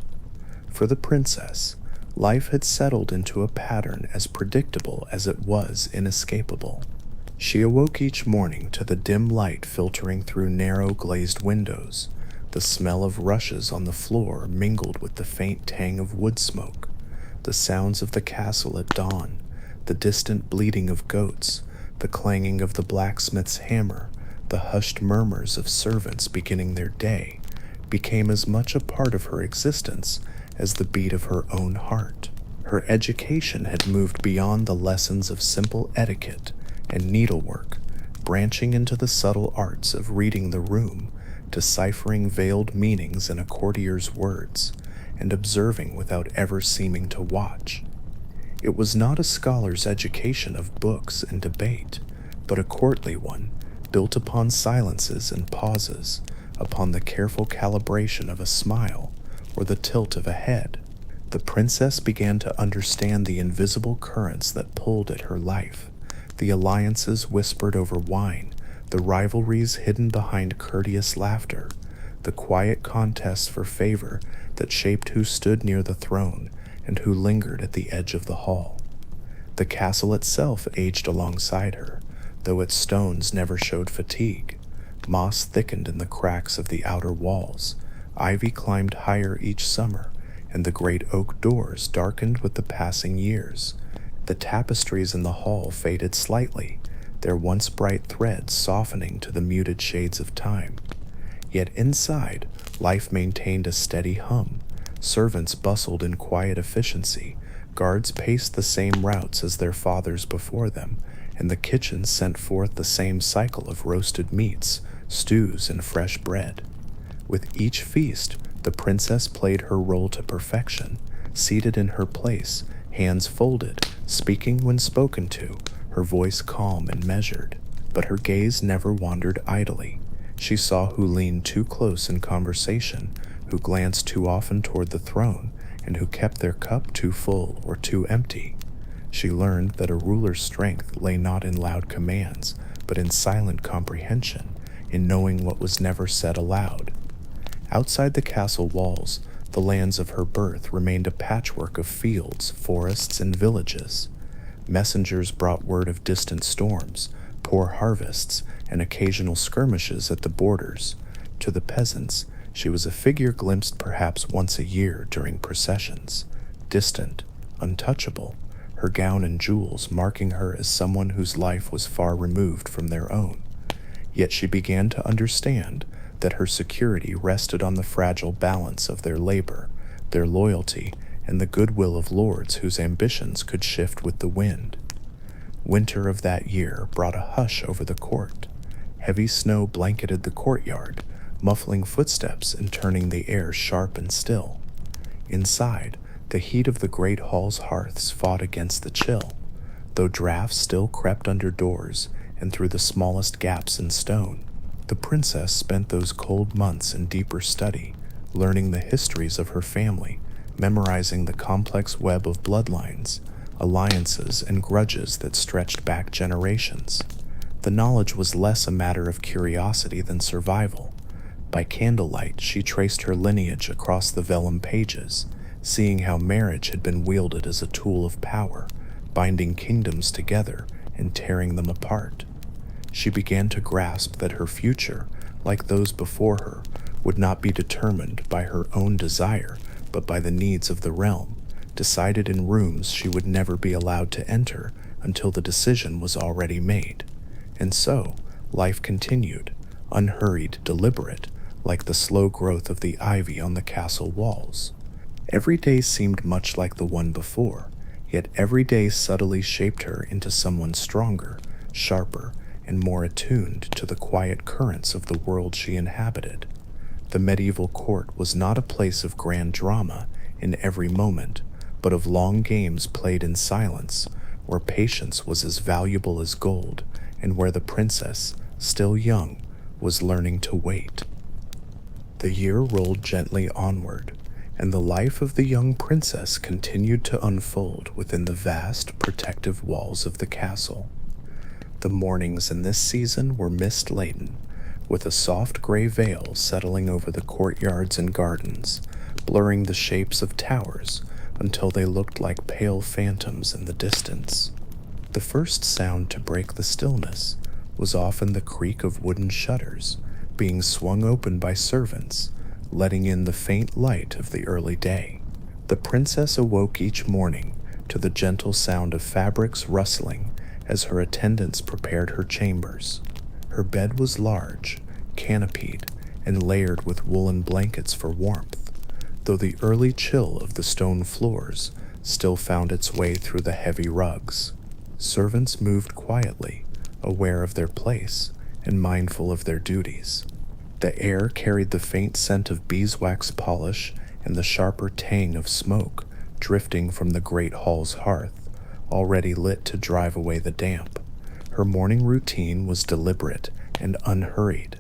For the princess, life had settled into a pattern as predictable as it was inescapable. She awoke each morning to the dim light filtering through narrow glazed windows, the smell of rushes on the floor mingled with the faint tang of wood smoke, the sounds of the castle at dawn, the distant bleating of goats, the clanging of the blacksmith's hammer, the hushed murmurs of servants beginning their day, became as much a part of her existence as the beat of her own heart. Her education had moved beyond the lessons of simple etiquette and needlework, branching into the subtle arts of reading the room, deciphering veiled meanings in a courtier's words, and observing without ever seeming to watch. It was not a scholar's education of books and debate, but a courtly one, built upon silences and pauses, upon the careful calibration of a smile or the tilt of a head. The princess began to understand the invisible currents that pulled at her life, the alliances whispered over wine, the rivalries hidden behind courteous laughter, the quiet contests for favor that shaped who stood near the throne and who lingered at the edge of the hall. The castle itself aged alongside her, though its stones never showed fatigue. Moss thickened in the cracks of the outer walls, ivy climbed higher each summer, and the great oak doors darkened with the passing years. The tapestries in the hall faded slightly, their once bright threads softening to the muted shades of time. Yet inside, life maintained a steady hum. Servants bustled in quiet efficiency, guards paced the same routes as their fathers before them, and the kitchen sent forth the same cycle of roasted meats, stews, and fresh bread. With each feast, the princess played her role to perfection, seated in her place, hands folded, speaking when spoken to, her voice calm and measured. But her gaze never wandered idly. She saw who leaned too close in conversation, who glanced too often toward the throne, and who kept their cup too full or too empty. She learned that a ruler's strength lay not in loud commands, but in silent comprehension, in knowing what was never said aloud. Outside the castle walls, the lands of her birth remained a patchwork of fields, forests, and villages. Messengers brought word of distant storms, poor harvests, and occasional skirmishes at the borders. To the peasants, she was a figure glimpsed perhaps once a year during processions, distant, untouchable, her gown and jewels marking her as someone whose life was far removed from their own. Yet she began to understand that her security rested on the fragile balance of their labor, their loyalty, and the goodwill of lords whose ambitions could shift with the wind. Winter of that year brought a hush over the court. Heavy snow blanketed the courtyard, muffling footsteps and turning the air sharp and still. Inside, the heat of the great hall's hearths fought against the chill, though drafts still crept under doors and through the smallest gaps in stone. The princess spent those cold months in deeper study, learning the histories of her family, memorizing the complex web of bloodlines, alliances, and grudges that stretched back generations. The knowledge was less a matter of curiosity than survival. By candlelight, she traced her lineage across the vellum pages, seeing how marriage had been wielded as a tool of power, binding kingdoms together and tearing them apart. She began to grasp that her future, like those before her, would not be determined by her own desire, but by the needs of the realm, decided in rooms she would never be allowed to enter until the decision was already made. And so, life continued, unhurried, deliberate, like the slow growth of the ivy on the castle walls. Every day seemed much like the one before, yet every day subtly shaped her into someone stronger, sharper, and more attuned to the quiet currents of the world she inhabited. The medieval court was not a place of grand drama in every moment, but of long games played in silence, where patience was as valuable as gold, and where the princess, still young, was learning to wait. The year rolled gently onward, and the life of the young princess continued to unfold within the vast, protective walls of the castle. The mornings in this season were mist-laden, with a soft gray veil settling over the courtyards and gardens, blurring the shapes of towers until they looked like pale phantoms in the distance. The first sound to break the stillness was often the creak of wooden shutters being swung open by servants, letting in the faint light of the early day. The princess awoke each morning to the gentle sound of fabrics rustling as her attendants prepared her chambers. Her bed was large, canopied, and layered with woolen blankets for warmth, though the early chill of the stone floors still found its way through the heavy rugs. Servants moved quietly, aware of their place and mindful of their duties. The air carried the faint scent of beeswax polish and the sharper tang of smoke drifting from the great hall's hearth, already lit to drive away the damp. Her morning routine was deliberate and unhurried.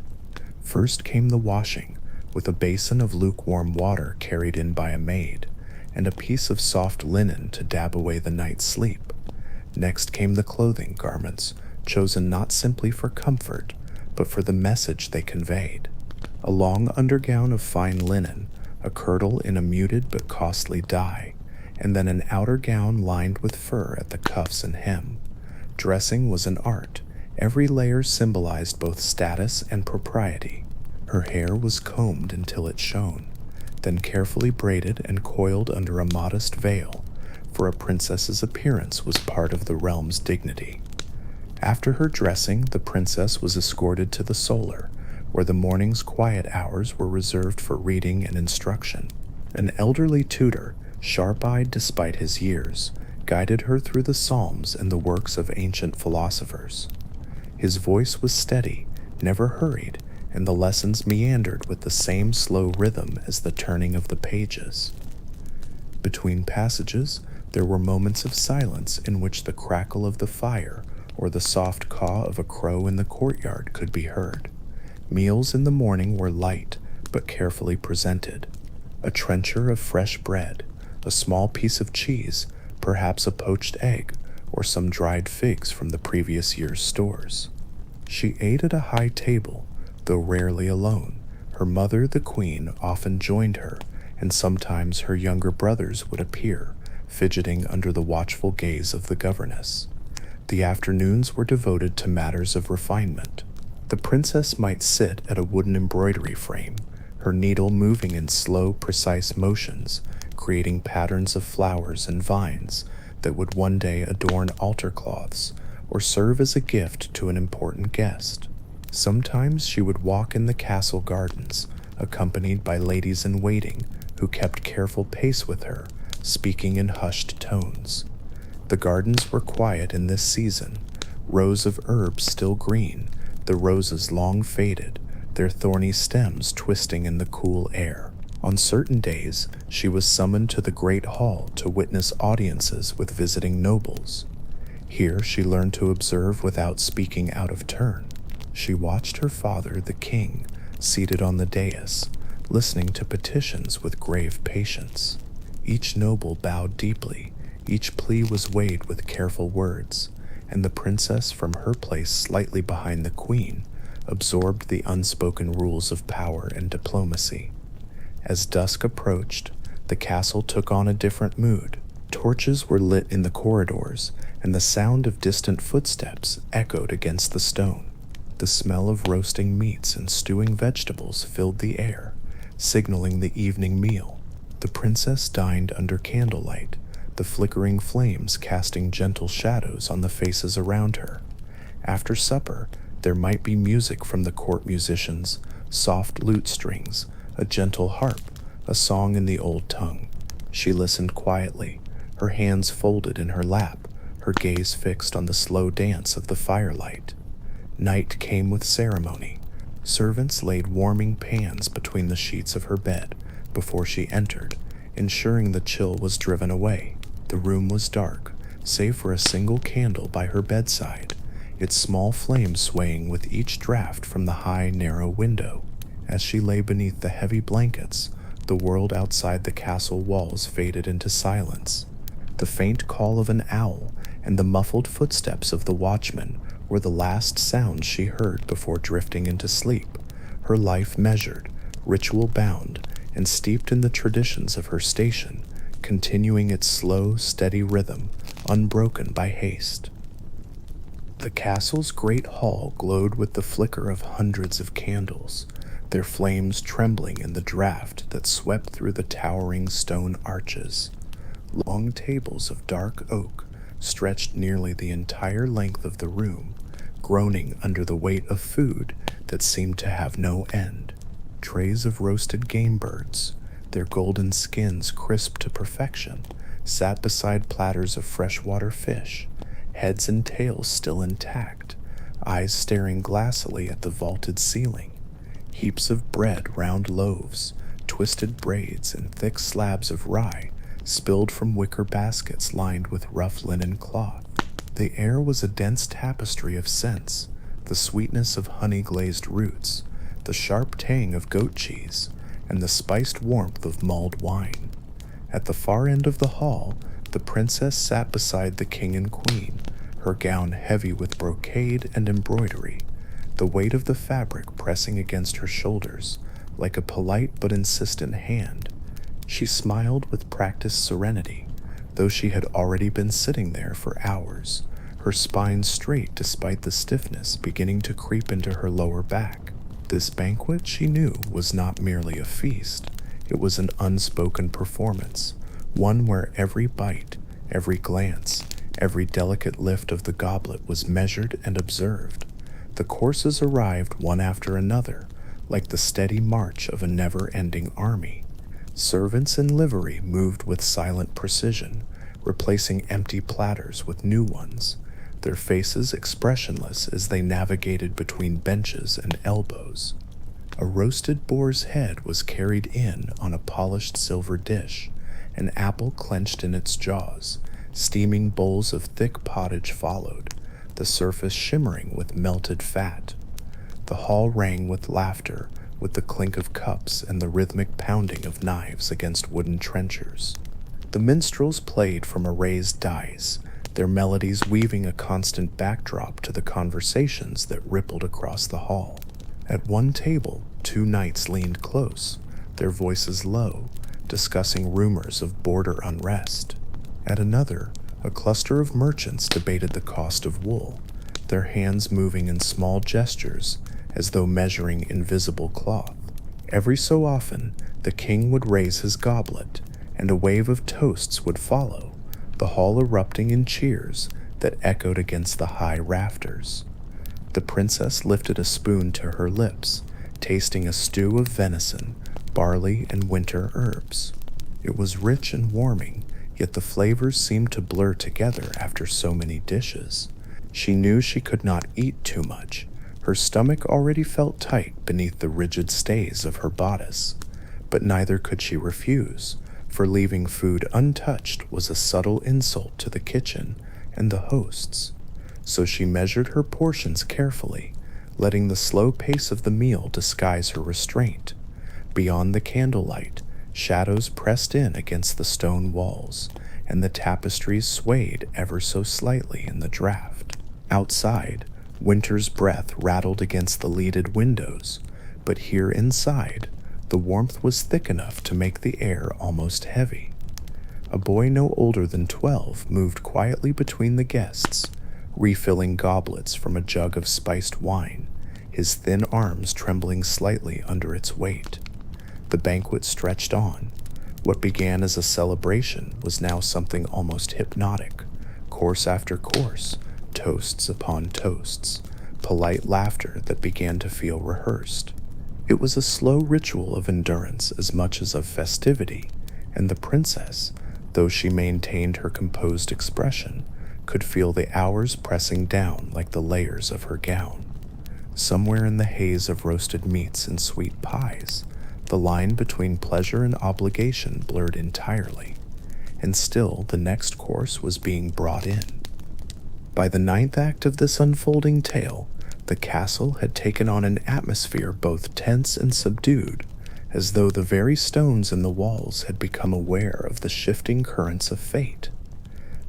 First came the washing, with a basin of lukewarm water carried in by a maid, and a piece of soft linen to dab away the night's sleep. Next came the clothing garments, chosen not simply for comfort, but for the message they conveyed. A long undergown of fine linen, a kirtle in a muted but costly dye, and then an outer gown lined with fur at the cuffs and hem. Dressing was an art. Every layer symbolized both status and propriety. Her hair was combed until it shone, then carefully braided and coiled under a modest veil, for a princess's appearance was part of the realm's dignity. After her dressing, the princess was escorted to the solar, where the morning's quiet hours were reserved for reading and instruction. An elderly tutor, sharp-eyed despite his years, guided her through the Psalms and the works of ancient philosophers. His voice was steady, never hurried, and the lessons meandered with the same slow rhythm as the turning of the pages. Between passages, there were moments of silence in which the crackle of the fire or the soft caw of a crow in the courtyard could be heard. Meals in the morning were light but carefully presented. A trencher of fresh bread, a small piece of cheese, perhaps a poached egg, or some dried figs from the previous year's stores. She ate at a high table, though rarely alone. Her mother, the queen, often joined her, and sometimes her younger brothers would appear, fidgeting under the watchful gaze of the governess. The afternoons were devoted to matters of refinement. The princess might sit at a wooden embroidery frame, her needle moving in slow, precise motions, creating patterns of flowers and vines that would one day adorn altar cloths or serve as a gift to an important guest. Sometimes she would walk in the castle gardens, accompanied by ladies-in-waiting who kept careful pace with her, speaking in hushed tones. The gardens were quiet in this season, rows of herbs still green, the roses long faded, their thorny stems twisting in the cool air. On certain days, she was summoned to the great hall to witness audiences with visiting nobles. Here she learned to observe without speaking out of turn. She watched her father, the king, seated on the dais, listening to petitions with grave patience. Each noble bowed deeply, each plea was weighed with careful words, and the princess from her place slightly behind the queen absorbed the unspoken rules of power and diplomacy. As dusk approached, the castle took on a different mood. Torches were lit in the corridors, and the sound of distant footsteps echoed against the stone. The smell of roasting meats and stewing vegetables filled the air, signaling the evening meal. The princess dined under candlelight, the flickering flames casting gentle shadows on the faces around her. After supper, there might be music from the court musicians, soft lute strings, a gentle harp, a song in the old tongue. She listened quietly, her hands folded in her lap, her gaze fixed on the slow dance of the firelight. Night came with ceremony. Servants laid warming pans between the sheets of her bed before she entered, ensuring the chill was driven away. The room was dark, save for a single candle by her bedside, its small flame swaying with each draft from the high, narrow window. As she lay beneath the heavy blankets, the world outside the castle walls faded into silence. The faint call of an owl and the muffled footsteps of the watchman were the last sounds she heard before drifting into sleep, her life measured, ritual-bound, and steeped in the traditions of her station, continuing its slow, steady rhythm, unbroken by haste. The castle's great hall glowed with the flicker of hundreds of candles, their flames trembling in the draught that swept through the towering stone arches. Long tables of dark oak stretched nearly the entire length of the room, groaning under the weight of food that seemed to have no end. Trays of roasted game birds, their golden skins crisp to perfection, sat beside platters of freshwater fish, heads and tails still intact, eyes staring glassily at the vaulted ceiling. Heaps of bread, round loaves, twisted braids, and thick slabs of rye spilled from wicker baskets lined with rough linen cloth. The air was a dense tapestry of scents, the sweetness of honey-glazed roots, the sharp tang of goat cheese, and the spiced warmth of mulled wine. At the far end of the hall, the princess sat beside the king and queen, her gown heavy with brocade and embroidery, the weight of the fabric pressing against her shoulders like a polite but insistent hand. She smiled with practiced serenity, though she had already been sitting there for hours, her spine straight despite the stiffness beginning to creep into her lower back. This banquet, she knew, was not merely a feast. It was an unspoken performance, one where every bite, every glance, every delicate lift of the goblet was measured and observed. The courses arrived one after another, like the steady march of a never-ending army. Servants in livery moved with silent precision, replacing empty platters with new ones, their faces expressionless as they navigated between benches and elbows. A roasted boar's head was carried in on a polished silver dish, an apple clenched in its jaws. Steaming bowls of thick pottage followed, the surface shimmering with melted fat. The hall rang with laughter, with the clink of cups and the rhythmic pounding of knives against wooden trenchers. The minstrels played from a raised dais, their melodies weaving a constant backdrop to the conversations that rippled across the hall. At one table, two knights leaned close, their voices low, discussing rumors of border unrest. At another, a cluster of merchants debated the cost of wool, their hands moving in small gestures as though measuring invisible cloth. Every so often, the king would raise his goblet, and a wave of toasts would follow, the hall erupting in cheers that echoed against the high rafters. The princess lifted a spoon to her lips, tasting a stew of venison, barley, and winter herbs. It was rich and warming, yet the flavors seemed to blur together after so many dishes. She knew she could not eat too much. Her stomach already felt tight beneath the rigid stays of her bodice, but neither could she refuse, for leaving food untouched was a subtle insult to the kitchen and the hosts. So she measured her portions carefully, letting the slow pace of the meal disguise her restraint. Beyond the candlelight, shadows pressed in against the stone walls, and the tapestries swayed ever so slightly in the draught. Outside, winter's breath rattled against the leaded windows, but here inside, the warmth was thick enough to make the air almost heavy. A boy no older than 12 moved quietly between the guests, refilling goblets from a jug of spiced wine, his thin arms trembling slightly under its weight. The banquet stretched on. What began as a celebration was now something almost hypnotic. Course after course, toasts upon toasts, polite laughter that began to feel rehearsed. It was a slow ritual of endurance as much as of festivity, and the princess, though she maintained her composed expression, could feel the hours pressing down like the layers of her gown. Somewhere in the haze of roasted meats and sweet pies, the line between pleasure and obligation blurred entirely, and still the next course was being brought in. By the 9th act of this unfolding tale, the castle had taken on an atmosphere both tense and subdued, as though the very stones in the walls had become aware of the shifting currents of fate.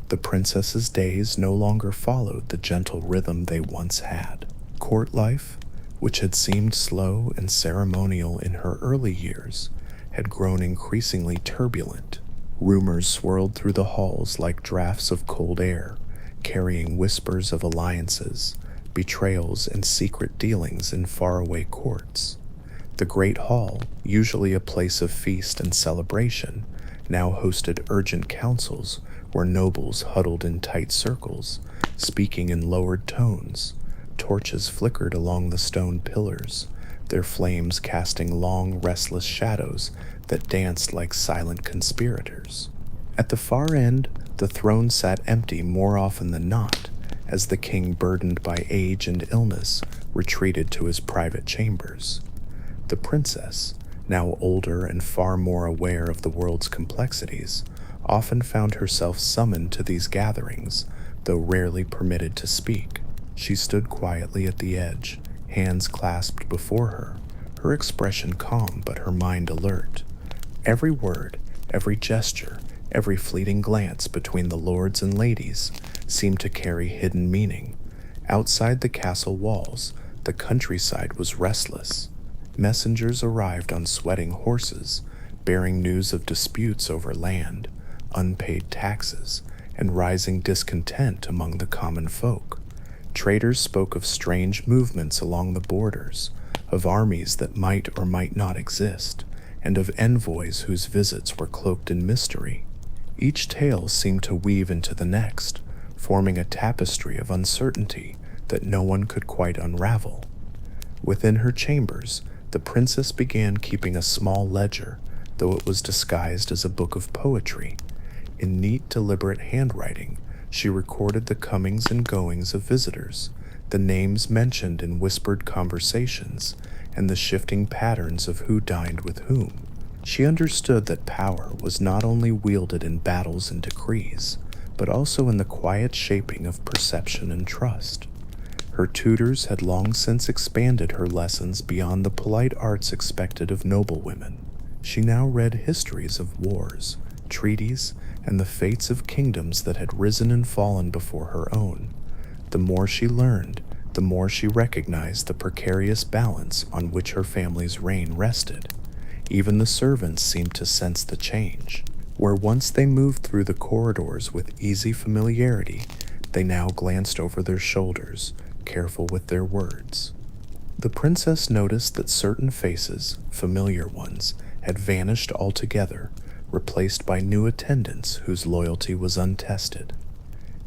The princess's days no longer followed the gentle rhythm they once had. Court life, which had seemed slow and ceremonial in her early years, had grown increasingly turbulent. Rumors swirled through the halls like drafts of cold air, carrying whispers of alliances, betrayals, and secret dealings in faraway courts. The great hall, usually a place of feast and celebration, now hosted urgent councils where nobles huddled in tight circles, speaking in lowered tones. Torches flickered along the stone pillars, their flames casting long, restless shadows that danced like silent conspirators. At the far end, the throne sat empty more often than not, as the king, burdened by age and illness, retreated to his private chambers. The princess, now older and far more aware of the world's complexities, often found herself summoned to these gatherings, though rarely permitted to speak. She stood quietly at the edge, hands clasped before her, her expression calm but her mind alert. Every word, every gesture, every fleeting glance between the lords and ladies seemed to carry hidden meaning. Outside the castle walls, the countryside was restless. Messengers arrived on sweating horses, bearing news of disputes over land, unpaid taxes, and rising discontent among the common folk. Traders spoke of strange movements along the borders, of armies that might or might not exist, and of envoys whose visits were cloaked in mystery. Each tale seemed to weave into the next, forming a tapestry of uncertainty that no one could quite unravel. Within her chambers, the princess began keeping a small ledger, though it was disguised as a book of poetry. In neat, deliberate handwriting, she recorded the comings and goings of visitors, the names mentioned in whispered conversations, and the shifting patterns of who dined with whom. She understood that power was not only wielded in battles and decrees, but also in the quiet shaping of perception and trust. Her tutors had long since expanded her lessons beyond the polite arts expected of noblewomen. She now read histories of wars, treaties, and the fates of kingdoms that had risen and fallen before her own. The more she learned, the more she recognized the precarious balance on which her family's reign rested. Even the servants seemed to sense the change. Where once they moved through the corridors with easy familiarity, they now glanced over their shoulders, careful with their words. The princess noticed that certain faces, familiar ones, had vanished altogether, replaced by new attendants whose loyalty was untested.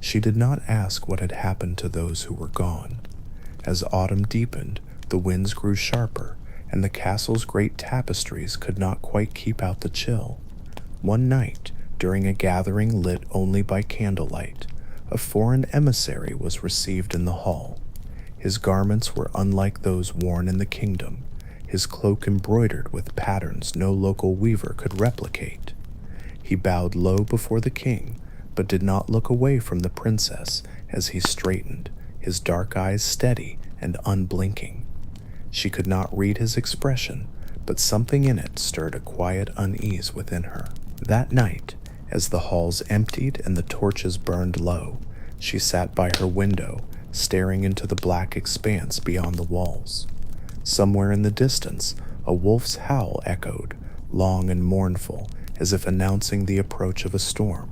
She did not ask what had happened to those who were gone. As autumn deepened, the winds grew sharper, and the castle's great tapestries could not quite keep out the chill. One night, during a gathering lit only by candlelight, a foreign emissary was received in the hall. His garments were unlike those worn in the kingdom, his cloak embroidered with patterns no local weaver could replicate. He bowed low before the king, but did not look away from the princess as he straightened, his dark eyes steady and unblinking. She could not read his expression, but something in it stirred a quiet unease within her. That night, as the halls emptied and the torches burned low, she sat by her window, staring into the black expanse beyond the walls. Somewhere in the distance, a wolf's howl echoed, long and mournful, as if announcing the approach of a storm.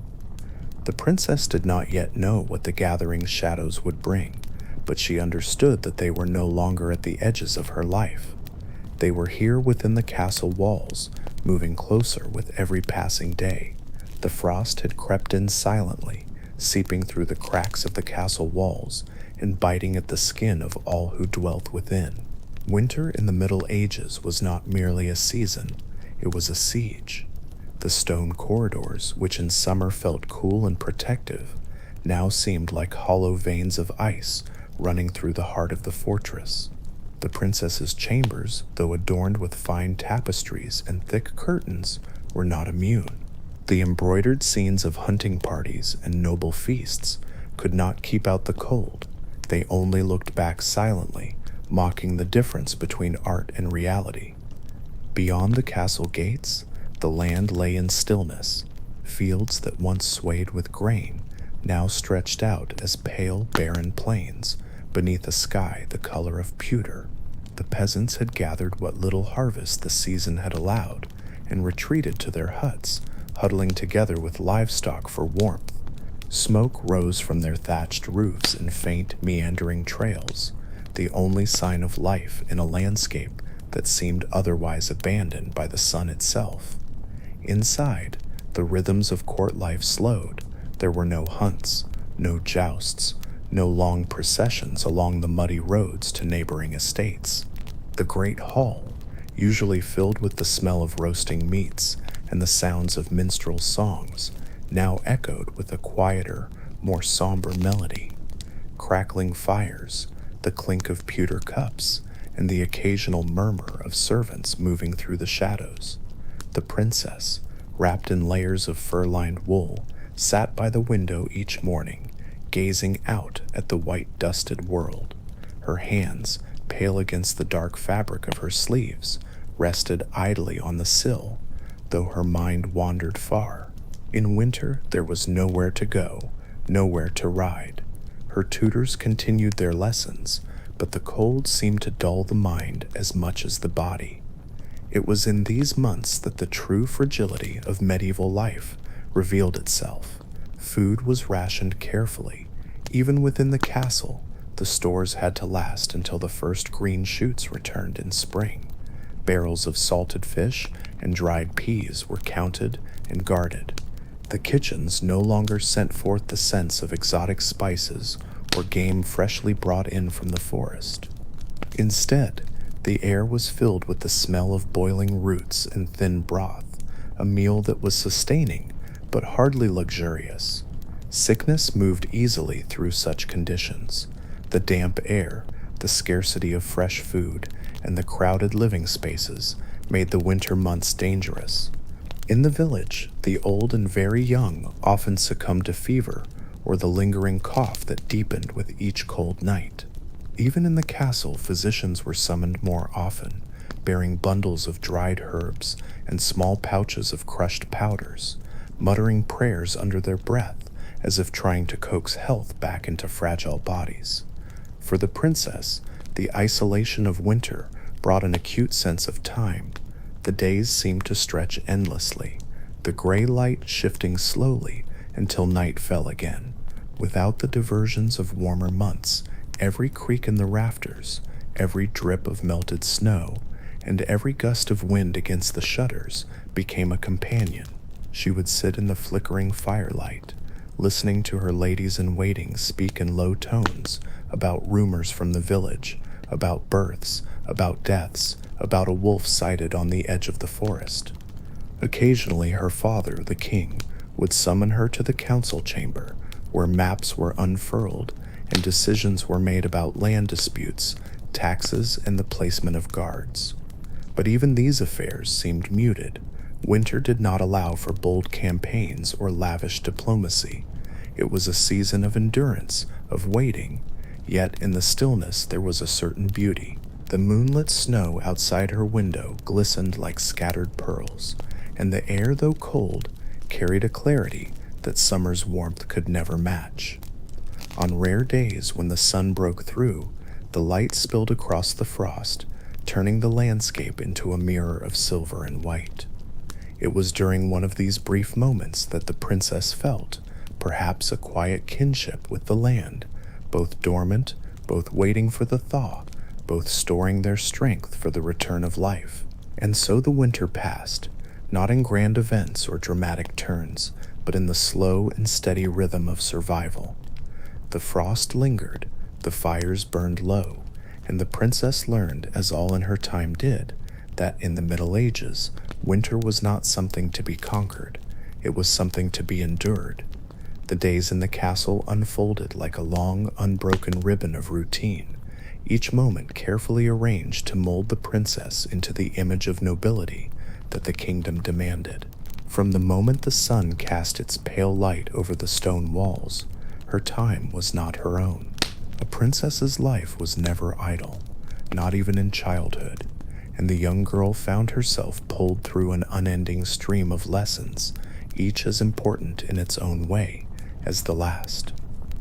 The princess did not yet know what the gathering shadows would bring, but she understood that they were no longer at the edges of her life. They were here within the castle walls, moving closer with every passing day. The frost had crept in silently, seeping through the cracks of the castle walls and biting at the skin of all who dwelt within. Winter in the Middle Ages was not merely a season, it was a siege. The stone corridors, which in summer felt cool and protective, now seemed like hollow veins of ice running through the heart of the fortress. The princess's chambers, though adorned with fine tapestries and thick curtains, were not immune. The embroidered scenes of hunting parties and noble feasts could not keep out the cold. They only looked back silently, mocking the difference between art and reality. Beyond the castle gates, the land lay in stillness. Fields that once swayed with grain now stretched out as pale, barren plains beneath a sky the color of pewter. The peasants had gathered what little harvest the season had allowed and retreated to their huts, huddling together with livestock for warmth. Smoke rose from their thatched roofs in faint, meandering trails, the only sign of life in a landscape that seemed otherwise abandoned by the sun itself. Inside, the rhythms of court life slowed. There were no hunts, no jousts, no long processions along the muddy roads to neighboring estates. The great hall, usually filled with the smell of roasting meats and the sounds of minstrel songs, now echoed with a quieter, more somber melody. crackling fires, the clink of pewter cups, and the occasional murmur of servants moving through the shadows. The princess, wrapped in layers of fur-lined wool, sat by the window each morning, gazing out at the white-dusted world. Her hands, pale against the dark fabric of her sleeves, rested idly on the sill, though her mind wandered far. In winter there was nowhere to go, nowhere to ride. Her tutors continued their lessons, but the cold seemed to dull the mind as much as the body. It was in these months that the true fragility of medieval life revealed itself. Food was rationed carefully. Even within the castle, the stores had to last until the first green shoots returned in spring. Barrels of salted fish and dried peas were counted and guarded. The kitchens no longer sent forth the scents of exotic spices or game freshly brought in from the forest. Instead, the air was filled with the smell of boiling roots and thin broth, a meal that was sustaining but hardly luxurious. Sickness moved easily through such conditions. The damp air, the scarcity of fresh food, and the crowded living spaces made the winter months dangerous. In the village, the old and very young often succumbed to fever or the lingering cough that deepened with each cold night. Even in the castle, physicians were summoned more often, bearing bundles of dried herbs and small pouches of crushed powders, muttering prayers under their breath as if trying to coax health back into fragile bodies. For the princess, the isolation of winter brought an acute sense of time. The days seemed to stretch endlessly, the gray light shifting slowly until night fell again. Without the diversions of warmer months, every creak in the rafters, every drip of melted snow, and every gust of wind against the shutters became a companion. She would sit in the flickering firelight, listening to her ladies-in-waiting speak in low tones about rumors from the village, about births, about deaths, about a wolf sighted on the edge of the forest. Occasionally her father, the king, would summon her to the council chamber, where maps were unfurled and decisions were made about land disputes, taxes, and the placement of guards. But even these affairs seemed muted. Winter did not allow for bold campaigns or lavish diplomacy. It was a season of endurance, of waiting, yet in the stillness there was a certain beauty. The moonlit snow outside her window glistened like scattered pearls, and the air, though cold, carried a clarity that summer's warmth could never match. On rare days when the sun broke through, the light spilled across the frost, turning the landscape into a mirror of silver and white. It was during one of these brief moments that the princess felt, perhaps, a quiet kinship with the land, both dormant, both waiting for the thaw, both storing their strength for the return of life. And so the winter passed, not in grand events or dramatic turns, but in the slow and steady rhythm of survival. The frost lingered, the fires burned low, and the princess learned, as all in her time did, that in the Middle Ages, winter was not something to be conquered, it was something to be endured. The days in the castle unfolded like a long, unbroken ribbon of routine, each moment carefully arranged to mold the princess into the image of nobility that the kingdom demanded. From the moment the sun cast its pale light over the stone walls, her time was not her own. A princess's life was never idle, not even in childhood, and the young girl found herself pulled through an unending stream of lessons, each as important in its own way as the last.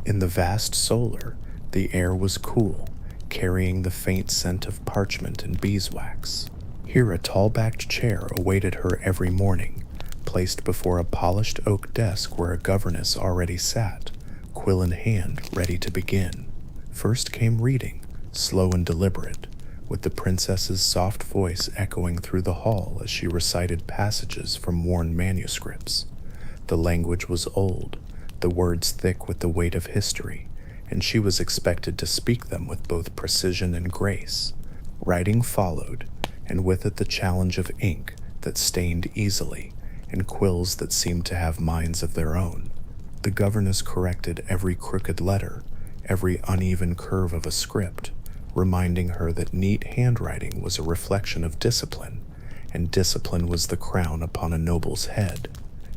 In the vast solar, the air was cool, carrying the faint scent of parchment and beeswax. Here a tall-backed chair awaited her every morning, placed before a polished oak desk where a governess already sat, quill in hand, ready to begin. First came reading, slow and deliberate, with the princess's soft voice echoing through the hall as she recited passages from worn manuscripts. The language was old, the words thick with the weight of history, and she was expected to speak them with both precision and grace. Writing followed, and with it the challenge of ink that stained easily, and quills that seemed to have minds of their own. The governess corrected every crooked letter, every uneven curve of a script, reminding her that neat handwriting was a reflection of discipline, and discipline was the crown upon a noble's head.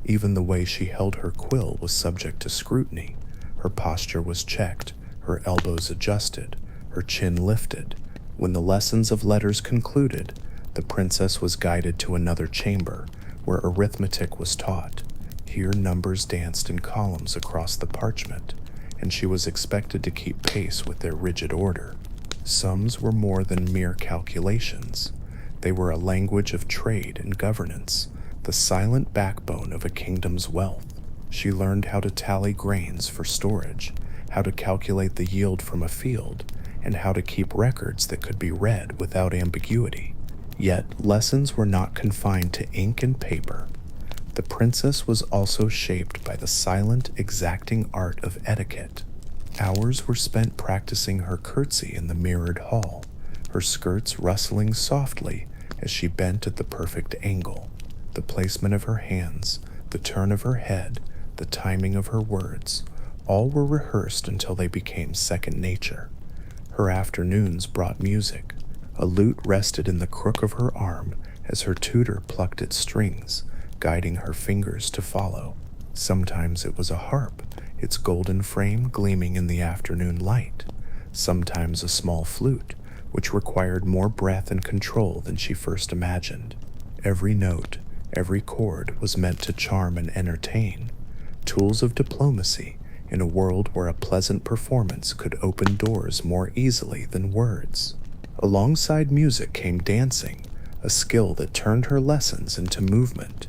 Even the way she held her quill was subject to scrutiny. Her posture was checked, her elbows adjusted, her chin lifted. When the lessons of letters concluded, the princess was guided to another chamber where arithmetic was taught. Here numbers danced in columns across the parchment, and she was expected to keep pace with their rigid order. Sums were more than mere calculations. They were a language of trade and governance, the silent backbone of a kingdom's wealth. She learned how to tally grains for storage, how to calculate the yield from a field, and how to keep records that could be read without ambiguity. Yet, lessons were not confined to ink and paper. The princess was also shaped by the silent, exacting art of etiquette. Hours were spent practicing her curtsy in the mirrored hall, her skirts rustling softly as she bent at the perfect angle. The placement of her hands, the turn of her head, the timing of her words, all were rehearsed until they became second nature. Her afternoons brought music. A lute rested in the crook of her arm as her tutor plucked its strings, guiding her fingers to follow. Sometimes it was a harp, its golden frame gleaming in the afternoon light. Sometimes a small flute, which required more breath and control than she first imagined. Every note, every chord was meant to charm and entertain, tools of diplomacy in a world where a pleasant performance could open doors more easily than words. Alongside music came dancing, a skill that turned her lessons into movement.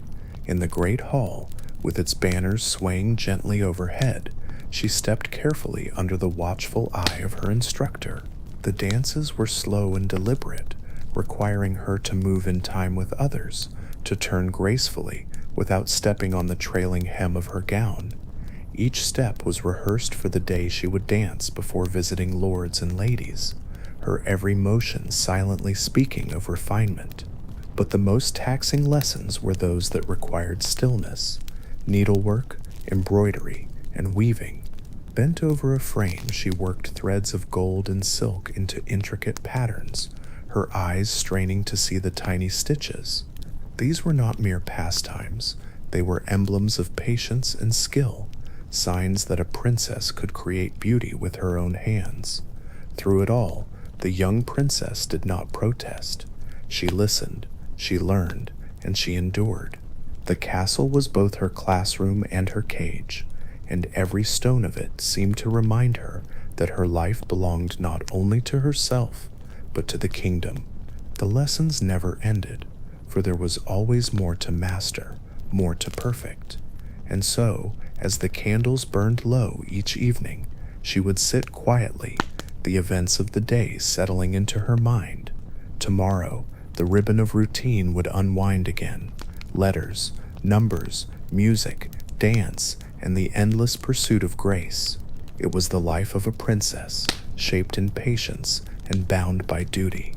In the great hall, with its banners swaying gently overhead, she stepped carefully under the watchful eye of her instructor. The dances were slow and deliberate, requiring her to move in time with others, to turn gracefully without stepping on the trailing hem of her gown. Each step was rehearsed for the day she would dance before visiting lords and ladies, her every motion silently speaking of refinement. But the most taxing lessons were those that required stillness, needlework, embroidery, and weaving. Bent over a frame, she worked threads of gold and silk into intricate patterns, her eyes straining to see the tiny stitches. These were not mere pastimes, they were emblems of patience and skill, signs that a princess could create beauty with her own hands. Through it all, the young princess did not protest. She listened, she learned, and she endured. The castle was both her classroom and her cage, and every stone of it seemed to remind her that her life belonged not only to herself, but to the kingdom. The lessons never ended, for there was always more to master, more to perfect. And so, as the candles burned low each evening, she would sit quietly, the events of the day settling into her mind. Tomorrow, the ribbon of routine would unwind again. Letters, numbers, music, dance, and the endless pursuit of grace. It was the life of a princess, shaped in patience and bound by duty.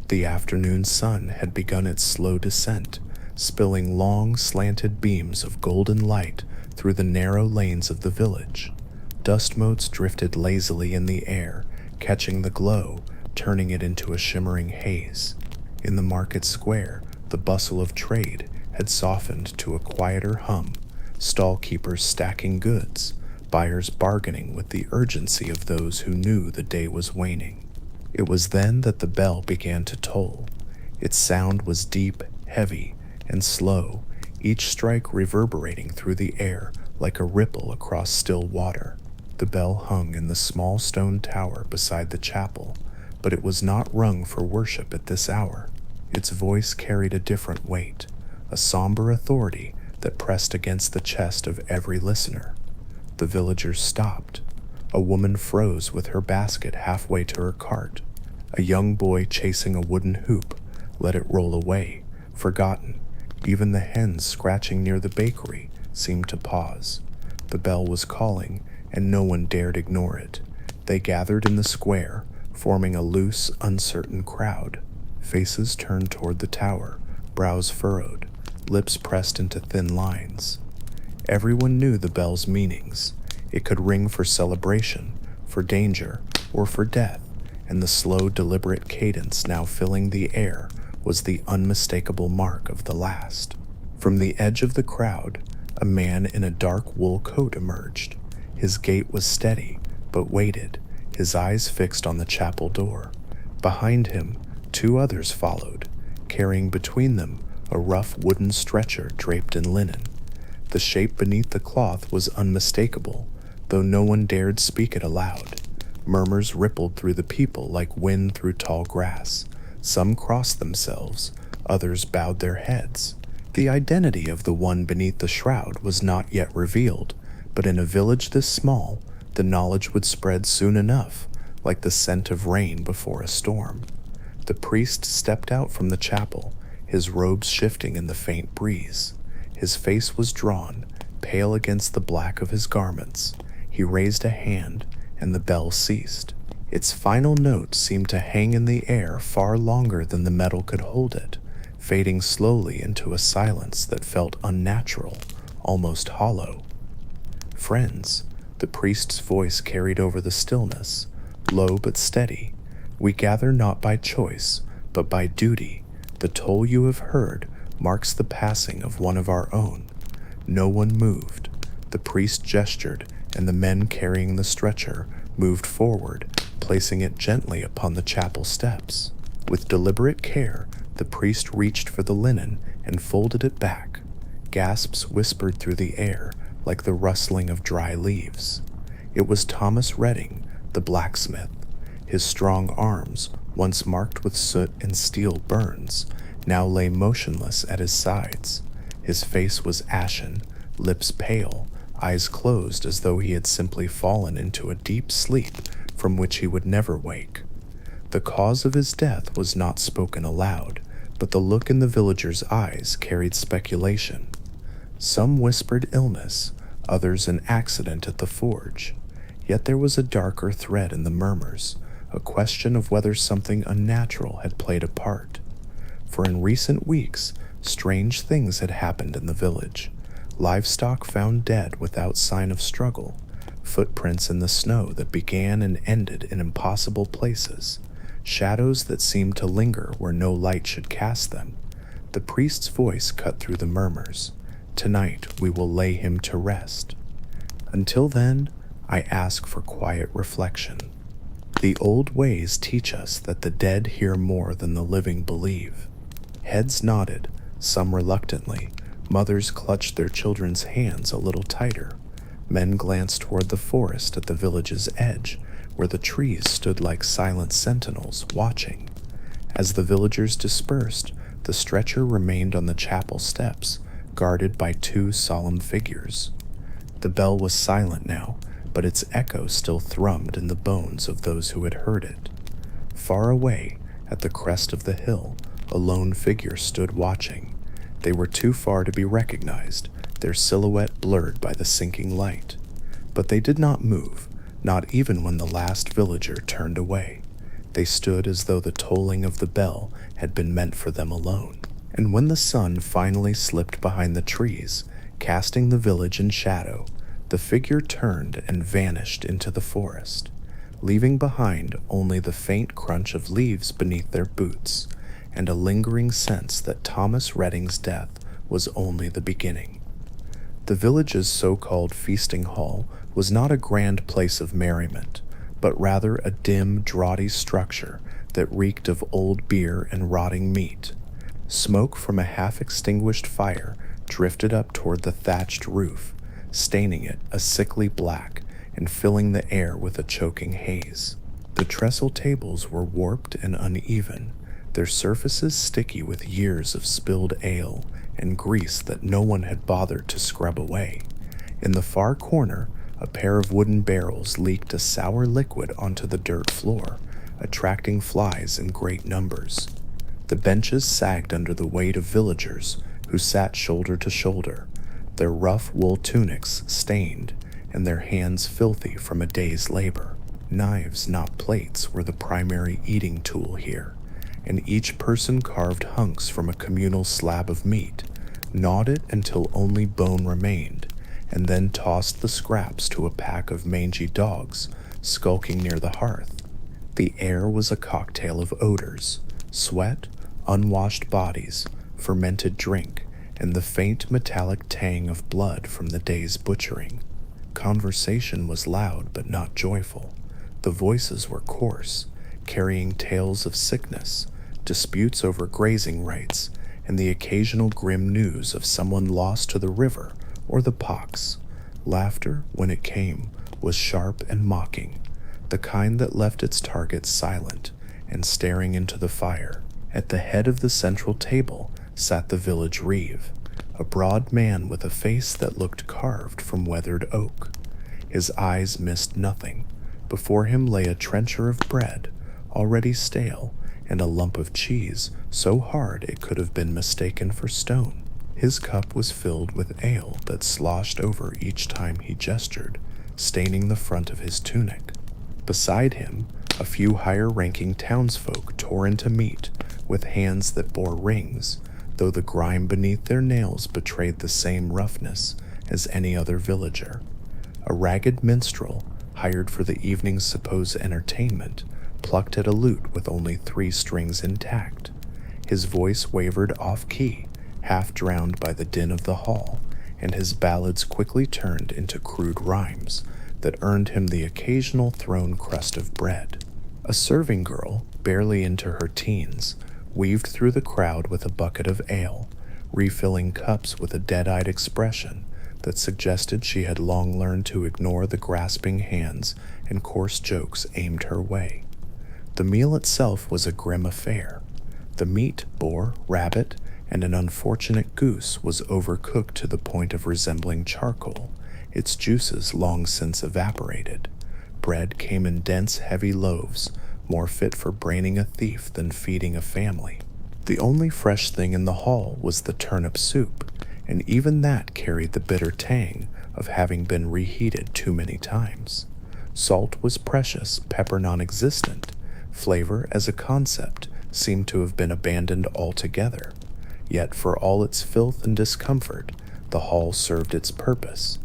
The afternoon sun had begun its slow descent, spilling long, slanted beams of golden light through the narrow lanes of the village. Dust motes drifted lazily in the air, catching the glow, turning it into a shimmering haze. In the market square, the bustle of trade had softened to a quieter hum, stall keepers stacking goods, buyers bargaining with the urgency of those who knew the day was waning. It was then that the bell began to toll. Its sound was deep, heavy, and slow, each strike reverberating through the air like a ripple across still water. The bell hung in the small stone tower beside the chapel, but it was not rung for worship at this hour. Its voice carried a different weight, a somber authority that pressed against the chest of every listener. The villagers stopped. A woman froze with her basket halfway to her cart. A young boy chasing a wooden hoop let it roll away, forgotten. Even the hens scratching near the bakery seemed to pause. The bell was calling, and no one dared ignore it. They gathered in the square, forming a loose, uncertain crowd. Faces turned toward the tower, brows furrowed, lips pressed into thin lines. Everyone knew the bell's meanings. It could ring for celebration, for danger, or for death, and the slow, deliberate cadence now filling the air was the unmistakable mark of the last. From the edge of the crowd, a man in a dark wool coat emerged. His gait was steady, but weighted, his eyes fixed on the chapel door. Behind him, two others followed, carrying between them a rough wooden stretcher draped in linen. The shape beneath the cloth was unmistakable, though no one dared speak it aloud. Murmurs rippled through the people like wind through tall grass. Some crossed themselves, others bowed their heads. The identity of the one beneath the shroud was not yet revealed, but in a village this small, the knowledge would spread soon enough, like the scent of rain before a storm. The priest stepped out from the chapel, his robes shifting in the faint breeze. His face was drawn, pale against the black of his garments. He raised a hand, and the bell ceased. Its final note seemed to hang in the air far longer than the metal could hold it, fading slowly into a silence that felt unnatural, almost hollow. "Friends," the priest's voice carried over the stillness, low but steady, "we gather not by choice, but by duty. The toll you have heard marks the passing of one of our own." No one moved. The priest gestured, and the men carrying the stretcher moved forward, placing it gently upon the chapel steps. With deliberate care, the priest reached for the linen and folded it back. Gasps whispered through the air like the rustling of dry leaves. It was Thomas Redding, the blacksmith. His strong arms, once marked with soot and steel burns, now lay motionless at his sides. His face was ashen, lips pale, eyes closed as though he had simply fallen into a deep sleep from which he would never wake. The cause of his death was not spoken aloud, but the look in the villagers' eyes carried speculation. Some whispered illness, others an accident at the forge. Yet there was a darker thread in the murmurs, a question of whether something unnatural had played a part. For in recent weeks, strange things had happened in the village. Livestock found dead without sign of struggle, footprints in the snow that began and ended in impossible places, shadows that seemed to linger where no light should cast them. The priest's voice cut through the murmurs. "Tonight we will lay him to rest. Until then, I ask for quiet reflection. The old ways teach us that the dead hear more than the living believe." Heads nodded, some reluctantly. Mothers clutched their children's hands a little tighter. Men glanced toward the forest at the village's edge, where the trees stood like silent sentinels, watching. As the villagers dispersed, the stretcher remained on the chapel steps, guarded by two solemn figures. The bell was silent now, but its echo still thrummed in the bones of those who had heard it. Far away, at the crest of the hill, a lone figure stood watching. They were too far to be recognized, their silhouette blurred by the sinking light. But they did not move, not even when the last villager turned away. They stood as though the tolling of the bell had been meant for them alone. And when the sun finally slipped behind the trees, casting the village in shadow, the figure turned and vanished into the forest, leaving behind only the faint crunch of leaves beneath their boots, and a lingering sense that Thomas Redding's death was only the beginning. The village's so-called feasting hall was not a grand place of merriment, but rather a dim, draughty structure that reeked of old beer and rotting meat. Smoke from a half-extinguished fire drifted up toward the thatched roof, staining it a sickly black and filling the air with a choking haze. The trestle tables were warped and uneven, their surfaces sticky with years of spilled ale and grease that no one had bothered to scrub away. In the far corner, a pair of wooden barrels leaked a sour liquid onto the dirt floor, attracting flies in great numbers. The benches sagged under the weight of villagers who sat shoulder to shoulder, their rough wool tunics stained and their hands filthy from a day's labor. Knives, not plates, were the primary eating tool here, and each person carved hunks from a communal slab of meat, gnawed it until only bone remained, and then tossed the scraps to a pack of mangy dogs skulking near the hearth. The air was a cocktail of odors: sweat, unwashed bodies, fermented drink, and the faint metallic tang of blood from the day's butchering. Conversation was loud but not joyful. The voices were coarse, carrying tales of sickness, disputes over grazing rights, and the occasional grim news of someone lost to the river or the pox. Laughter, when it came, was sharp and mocking, the kind that left its target silent and staring into the fire. At the head of the central table sat the village reeve, a broad man with a face that looked carved from weathered oak. His eyes missed nothing. Before him lay a trencher of bread, already stale, and a lump of cheese so hard it could have been mistaken for stone. His cup was filled with ale that sloshed over each time he gestured, staining the front of his tunic. Beside him, a few higher-ranking townsfolk tore into meat with hands that bore rings, though the grime beneath their nails betrayed the same roughness as any other villager. A ragged minstrel, hired for the evening's supposed entertainment, plucked at a lute with only 3 strings intact. His voice wavered off-key, half drowned by the din of the hall, and his ballads quickly turned into crude rhymes that earned him the occasional thrown crust of bread. A serving girl, barely into her teens, weaved through the crowd with a bucket of ale, refilling cups with a dead-eyed expression that suggested she had long learned to ignore the grasping hands and coarse jokes aimed her way. The meal itself was a grim affair. The meat, boar, rabbit, and an unfortunate goose was overcooked to the point of resembling charcoal, its juices long since evaporated. Bread came in dense, heavy loaves, more fit for braining a thief than feeding a family. The only fresh thing in the hall was the turnip soup, and even that carried the bitter tang of having been reheated too many times. Salt was precious, pepper non-existent. Flavor as a concept seemed to have been abandoned altogether. Yet for all its filth and discomfort, the hall served its purpose.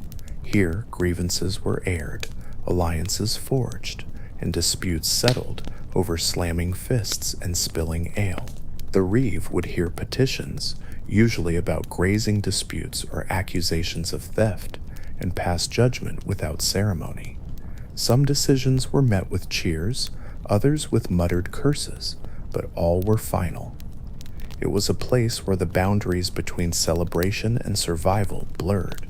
Here grievances were aired, alliances forged, and disputes settled over slamming fists and spilling ale. The reeve would hear petitions, usually about grazing disputes or accusations of theft, and pass judgment without ceremony. Some decisions were met with cheers, others with muttered curses, but all were final. It was a place where the boundaries between celebration and survival blurred.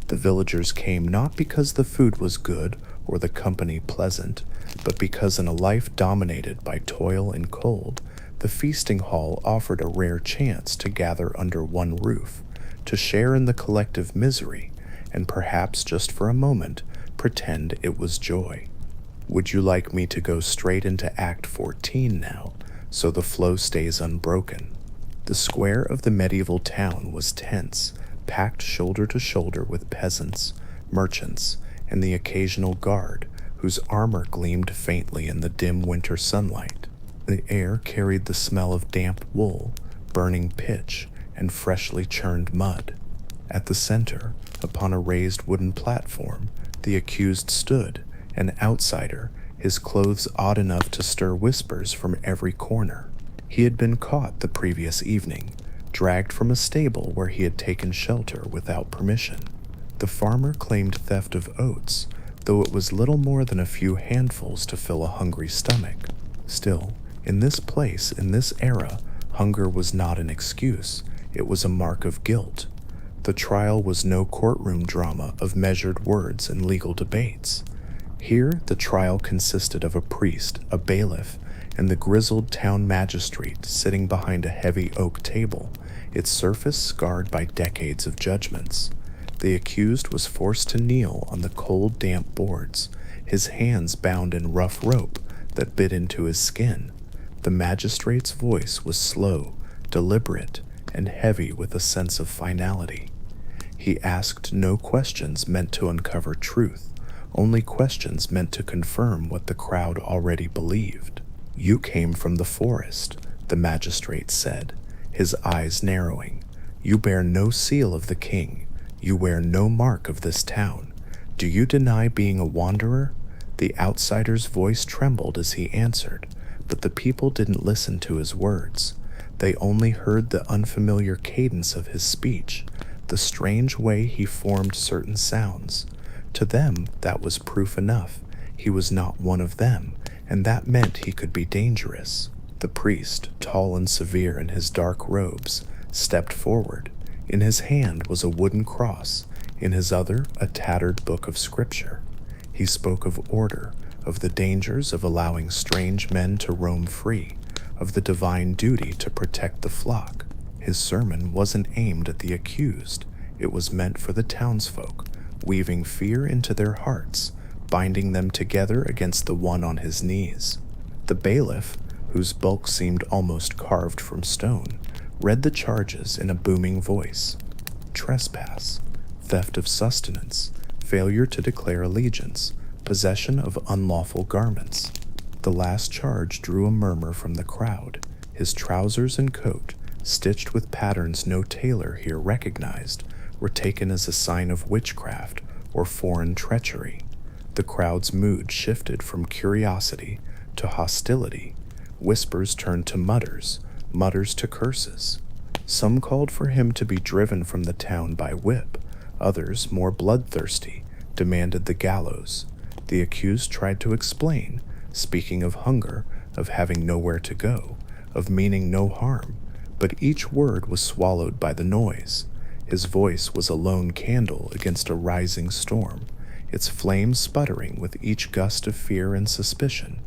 The villagers came not because the food was good or the company pleasant, but because in a life dominated by toil and cold, the feasting hall offered a rare chance to gather under one roof, to share in the collective misery, and perhaps just for a moment pretend it was joy. Would you like me to go straight into Act 14 now, so the flow stays unbroken? The square of the medieval town was tense, packed shoulder to shoulder with peasants, merchants, and the occasional guard, whose armor gleamed faintly in the dim winter sunlight. The air carried the smell of damp wool, burning pitch, and freshly churned mud. At the center, upon a raised wooden platform, the accused stood, an outsider, his clothes odd enough to stir whispers from every corner. He had been caught the previous evening, dragged from a stable where he had taken shelter without permission. The farmer claimed theft of oats, though it was little more than a few handfuls to fill a hungry stomach. Still, in this place, in this era, hunger was not an excuse, it was a mark of guilt. The trial was no courtroom drama of measured words and legal debates. Here, the trial consisted of a priest, a bailiff, and the grizzled town magistrate sitting behind a heavy oak table, its surface scarred by decades of judgments. The accused was forced to kneel on the cold, damp boards, his hands bound in rough rope that bit into his skin. The magistrate's voice was slow, deliberate, and heavy with a sense of finality. He asked no questions meant to uncover truth, only questions meant to confirm what the crowd already believed. "You came from the forest," the magistrate said, his eyes narrowing. "You bear no seal of the king. You wear no mark of this town. Do you deny being a wanderer? The outsider's voice trembled as he answered, but the people didn't listen to his words. They only heard the unfamiliar cadence of his speech, the strange way he formed certain sounds. To them, that was proof enough. He was not one of them, and that meant he could be dangerous. The priest, tall and severe in his dark robes, stepped forward. In his hand was a wooden cross, in his other a tattered book of scripture. He spoke of order, of the dangers of allowing strange men to roam free, of the divine duty to protect the flock. His sermon wasn't aimed at the accused, it was meant for the townsfolk, weaving fear into their hearts, binding them together against the one on his knees. The bailiff, whose bulk seemed almost carved from stone, read the charges in a booming voice: trespass, theft of sustenance, failure to declare allegiance, possession of unlawful garments. The last charge drew a murmur from the crowd. His trousers and coat, stitched with patterns no tailor here recognized, were taken as a sign of witchcraft or foreign treachery. The crowd's mood shifted from curiosity to hostility. Whispers turned to mutters, mutters to curses. Some called for him to be driven from the town by whip. Others, more bloodthirsty, demanded the gallows. The accused tried to explain, speaking of hunger, of having nowhere to go, of meaning no harm, but each word was swallowed by the noise. His voice was a lone candle against a rising storm, its flame sputtering with each gust of fear and suspicion.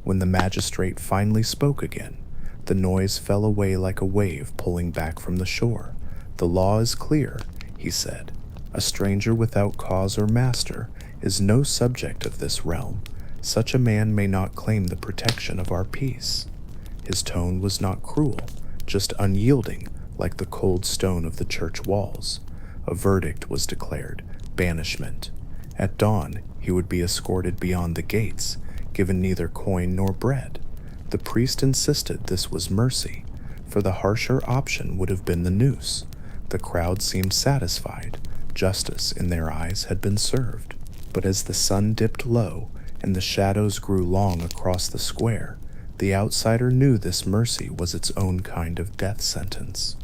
When the magistrate finally spoke again, the noise fell away like a wave pulling back from the shore. "The law is clear," he said. "A stranger without cause or master is no subject of this realm. Such a man may not claim the protection of our peace." His tone was not cruel, just unyielding, like the cold stone of the church walls. A verdict was declared: banishment. At dawn, he would be escorted beyond the gates, given neither coin nor bread. The priest insisted this was mercy, for the harsher option would have been the noose. The crowd seemed satisfied. Justice, in their eyes, had been served. But as the sun dipped low and the shadows grew long across the square, the outsider knew this mercy was its own kind of death sentence.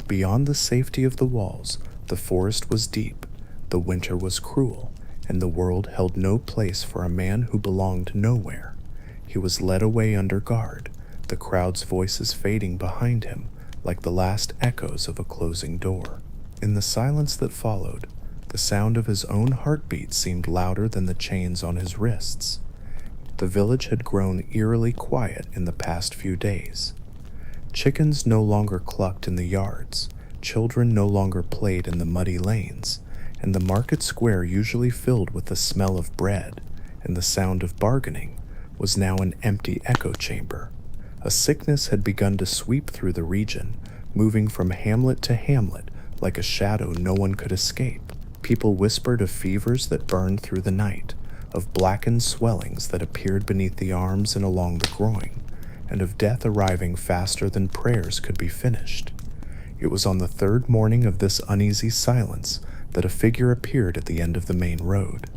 Beyond the safety of the walls, the forest was deep, the winter was cruel, and the world held no place for a man who belonged nowhere. He was led away under guard, the crowd's voices fading behind him like the last echoes of a closing door. In the silence that followed, the sound of his own heartbeat seemed louder than the chains on his wrists. The village had grown eerily quiet in the past few days. Chickens no longer clucked in the yards, children no longer played in the muddy lanes, and the market square, usually filled with the smell of bread and the sound of bargaining, was now an empty echo chamber. A sickness had begun to sweep through the region, moving from hamlet to hamlet like a shadow no one could escape. People whispered of fevers that burned through the night, of blackened swellings that appeared beneath the arms and along the groin, and of death arriving faster than prayers could be finished. It was on the third morning of this uneasy silence that a figure appeared at the end of the main road.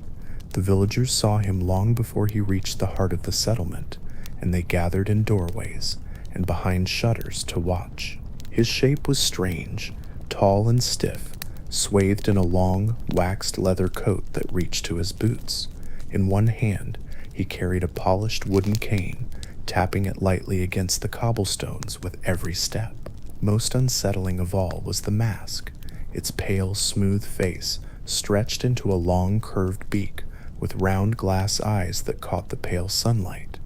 The villagers saw him long before he reached the heart of the settlement, and they gathered in doorways and behind shutters to watch. His shape was strange, tall and stiff, swathed in a long, waxed leather coat that reached to his boots. In one hand, he carried a polished wooden cane, tapping it lightly against the cobblestones with every step. Most unsettling of all was the mask, its pale, smooth face stretched into a long, curved beak with round glass eyes that caught the pale sunlight.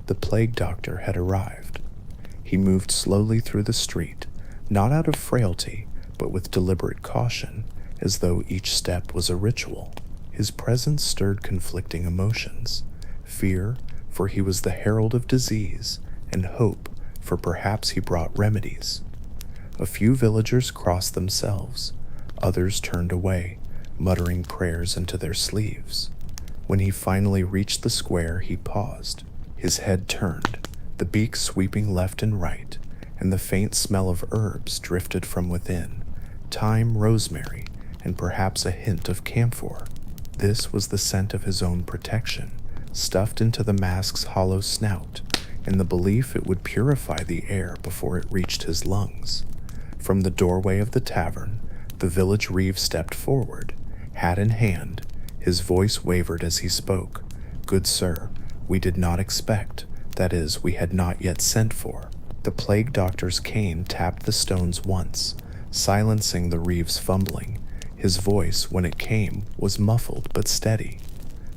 The plague doctor had arrived. He moved slowly through the street, not out of frailty, but with deliberate caution, as though each step was a ritual. His presence stirred conflicting emotions: fear, for he was the herald of disease, and hope, for perhaps he brought remedies. A few villagers crossed themselves. Others turned away, muttering prayers into their sleeves. When he finally reached the square, he paused. His head turned, the beak sweeping left and right, and the faint smell of herbs drifted from within: thyme, rosemary, and perhaps a hint of camphor. This was the scent of his own protection, stuffed into the mask's hollow snout, in the belief it would purify the air before it reached his lungs. From the doorway of the tavern, the village reeve stepped forward, hat in hand. His voice wavered as he spoke. "Good sir, we did not expect, that is, we had not yet sent for." The plague doctor's cane tapped the stones once, silencing the reeve's fumbling. His voice, when it came, was muffled but steady.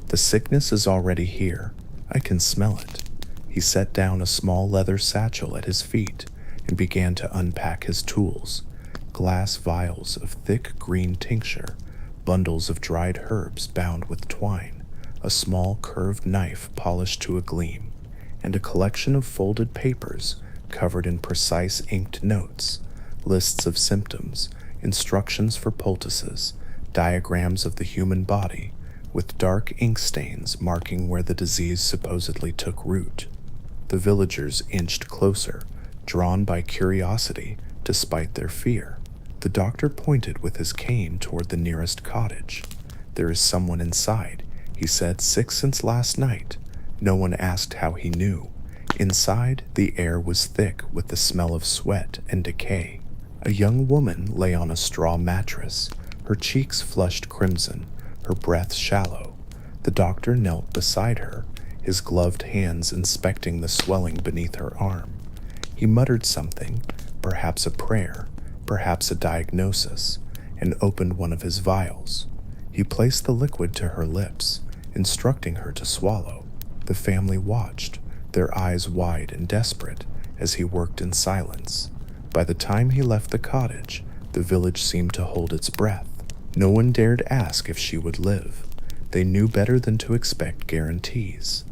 "The sickness is already here. I can smell it." He set down a small leather satchel at his feet and began to unpack his tools. Glass vials of thick green tincture, bundles of dried herbs bound with twine, a small curved knife polished to a gleam, and a collection of folded papers covered in precise inked notes, lists of symptoms, instructions for poultices, diagrams of the human body, with dark ink stains marking where the disease supposedly took root. The villagers inched closer, drawn by curiosity despite their fear. The doctor pointed with his cane toward the nearest cottage. "There is someone inside," he said, "sick since last night." No one asked how he knew. Inside, the air was thick with the smell of sweat and decay. A young woman lay on a straw mattress, her cheeks flushed crimson, her breath shallow. The doctor knelt beside her, his gloved hands inspecting the swelling beneath her arm. He muttered something, perhaps a prayer, perhaps a diagnosis, and opened one of his vials. He placed the liquid to her lips, instructing her to swallow. The family watched, their eyes wide and desperate, as he worked in silence. By the time he left the cottage, the village seemed to hold its breath. No one dared ask if she would live. They knew better than to expect guarantees.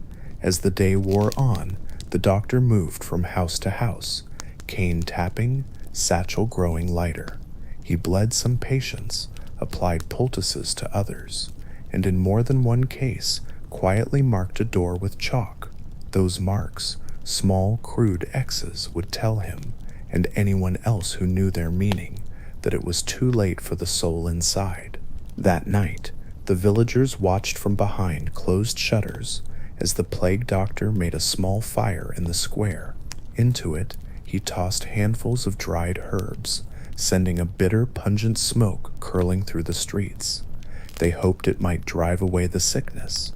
As the day wore on, the doctor moved from house to house, cane tapping, satchel growing lighter. He bled some patients, applied poultices to others, and in more than one case, quietly marked a door with chalk. Those marks, small, crude X's, would tell him, and anyone else who knew their meaning, that it was too late for the soul inside. That night, the villagers watched from behind closed shutters as the plague doctor made a small fire in the square. Into it, he tossed handfuls of dried herbs, sending a bitter, pungent smoke curling through the streets. They hoped it might drive away the sickness.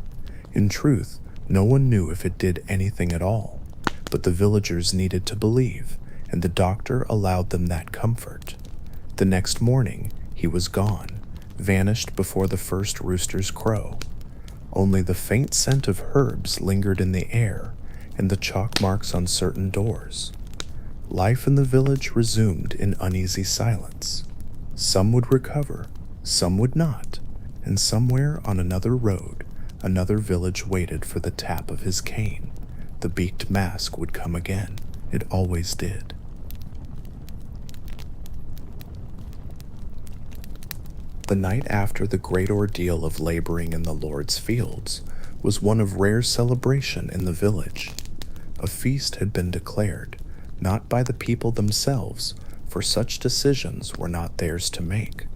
In truth, no one knew if it did anything at all, but the villagers needed to believe, and the doctor allowed them that comfort. The next morning, he was gone, vanished before the first rooster's crow. Only the faint scent of herbs lingered in the air, and the chalk marks on certain doors. Life in the village resumed in uneasy silence. Some would recover, some would not, and somewhere on another road, another village waited for the tap of his cane. The beaked mask would come again. It always did. The night after the great ordeal of laboring in the Lord's fields was one of rare celebration in the village. A feast had been declared, not by the people themselves, for such decisions were not theirs to make,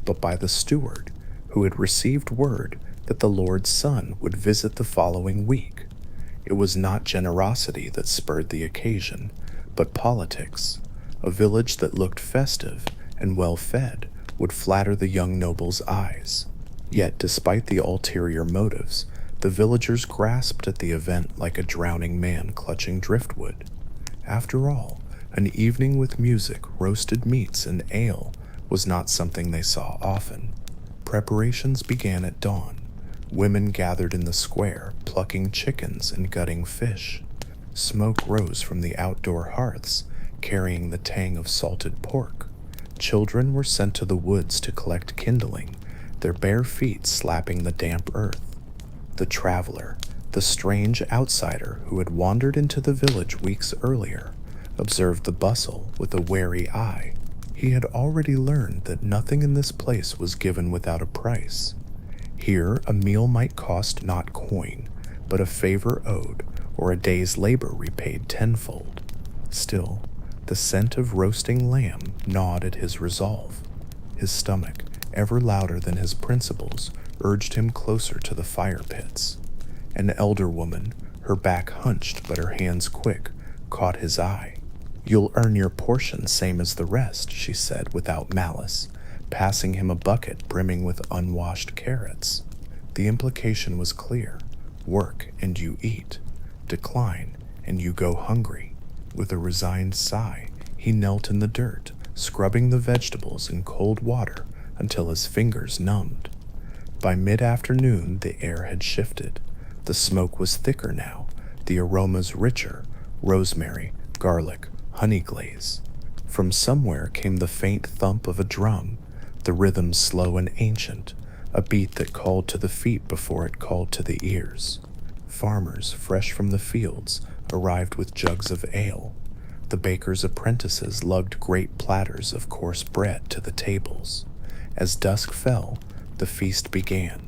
but by the steward, who had received word that the Lord's Son would visit the following week. It was not generosity that spurred the occasion, but politics. A village that looked festive and well-fed would flatter the young noble's eyes. Yet, despite the ulterior motives, the villagers grasped at the event like a drowning man clutching driftwood. After all, an evening with music, roasted meats, and ale was not something they saw often. Preparations began at dawn. Women gathered in the square, plucking chickens and gutting fish. Smoke rose from the outdoor hearths, carrying the tang of salted pork. Children were sent to the woods to collect kindling, their bare feet slapping the damp earth. The traveler, the strange outsider who had wandered into the village weeks earlier, observed the bustle with a wary eye. He had already learned that nothing in this place was given without a price. Here a meal might cost not coin, but a favor owed, or a day's labor repaid tenfold. Still, the scent of roasting lamb gnawed at his resolve. His stomach, ever louder than his principles, urged him closer to the fire pits. An elder woman, her back hunched but her hands quick, caught his eye. "You'll earn your portion same as the rest," she said without malice, passing him a bucket brimming with unwashed carrots. The implication was clear. Work and you eat. Decline and you go hungry. With a resigned sigh, he knelt in the dirt, scrubbing the vegetables in cold water until his fingers numbed. By mid-afternoon, the air had shifted. The smoke was thicker now, the aromas richer: rosemary, garlic, honey glaze. From somewhere came the faint thump of a drum, the rhythm slow and ancient, a beat that called to the feet before it called to the ears. Farmers, fresh from the fields, arrived with jugs of ale. The baker's apprentices lugged great platters of coarse bread to the tables. As dusk fell, the feast began.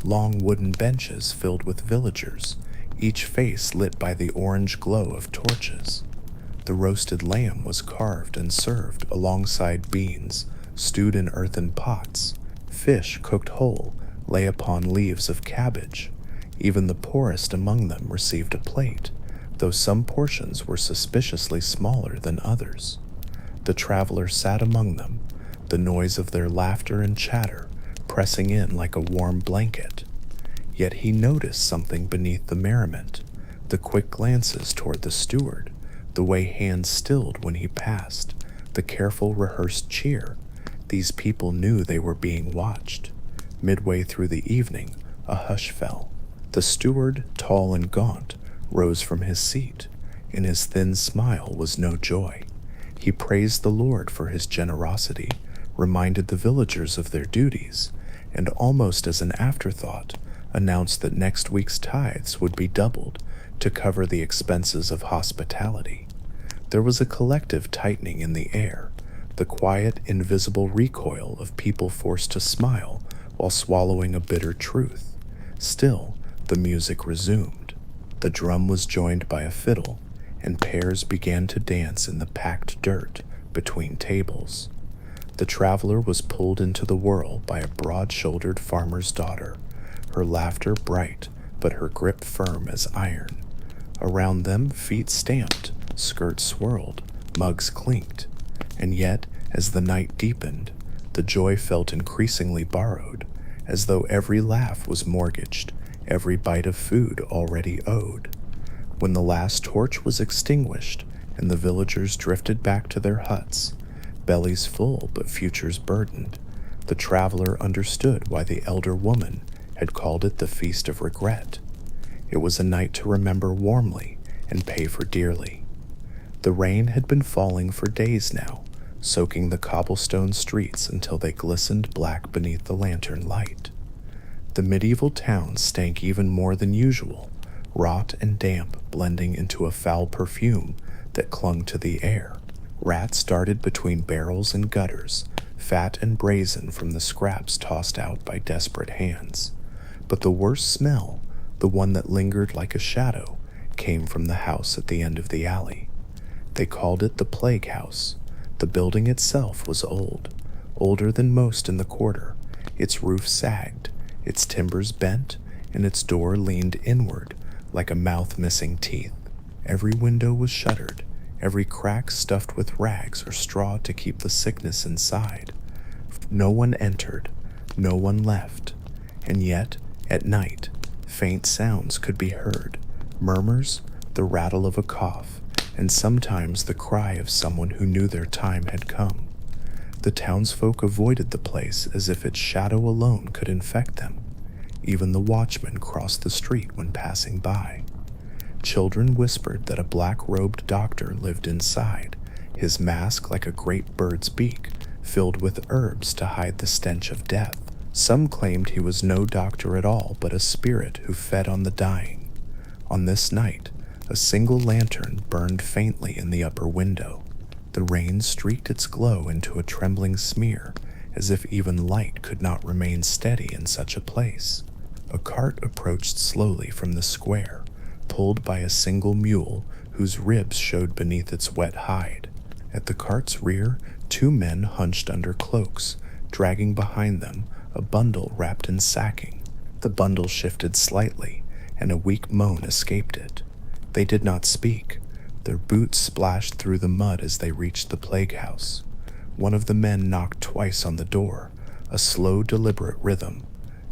Long wooden benches filled with villagers, each face lit by the orange glow of torches. The roasted lamb was carved and served alongside beans, stewed in earthen pots. Fish cooked whole lay upon leaves of cabbage. Even the poorest among them received a plate, though some portions were suspiciously smaller than others. The traveler sat among them, the noise of their laughter and chatter pressing in like a warm blanket. Yet he noticed something beneath the merriment, the quick glances toward the steward, the way hands stilled when he passed, the careful rehearsed cheer. These people knew they were being watched. Midway through the evening, a hush fell. The steward, tall and gaunt, rose from his seat. In his thin smile was no joy. He praised the Lord for his generosity, reminded the villagers of their duties, and almost as an afterthought, announced that next week's tithes would be doubled to cover the expenses of hospitality. There was a collective tightening in the air, the quiet, invisible recoil of people forced to smile while swallowing a bitter truth. Still, the music resumed. The drum was joined by a fiddle, and pairs began to dance in the packed dirt between tables. The traveler was pulled into the whirl by a broad-shouldered farmer's daughter, her laughter bright, but her grip firm as iron. Around them, feet stamped, skirts swirled, mugs clinked, and yet, as the night deepened, the joy felt increasingly borrowed, as though every laugh was mortgaged, every bite of food already owed. When the last torch was extinguished and the villagers drifted back to their huts, bellies full but futures burdened, the traveler understood why the elder woman had called it the Feast of Regret. It was a night to remember warmly and pay for dearly. The rain had been falling for days now, soaking the cobblestone streets until they glistened black beneath the lantern light. The medieval town stank even more than usual, rot and damp blending into a foul perfume that clung to the air. Rats darted between barrels and gutters, fat and brazen from the scraps tossed out by desperate hands. But the worst smell, the one that lingered like a shadow, came from the house at the end of the alley. They called it the Plague House. The building itself was old, older than most in the quarter. Its roof sagged, its timbers bent, and its door leaned inward like a mouth missing teeth. Every window was shuttered, every crack stuffed with rags or straw to keep the sickness inside. No one entered, no one left, and yet, at night, faint sounds could be heard, murmurs, the rattle of a cough, and sometimes the cry of someone who knew their time had come. The townsfolk avoided the place as if its shadow alone could infect them. Even the watchman crossed the street when passing by. Children whispered that a black-robed doctor lived inside, his mask like a great bird's beak, filled with herbs to hide the stench of death. Some claimed he was no doctor at all, but a spirit who fed on the dying. On this night, a single lantern burned faintly in the upper window. The rain streaked its glow into a trembling smear, as if even light could not remain steady in such a place. A cart approached slowly from the square, pulled by a single mule whose ribs showed beneath its wet hide. At the cart's rear, two men hunched under cloaks, dragging behind them a bundle wrapped in sacking. The bundle shifted slightly, and a weak moan escaped it. They did not speak. Their boots splashed through the mud as they reached the plague house. One of the men knocked twice on the door, a slow, deliberate rhythm.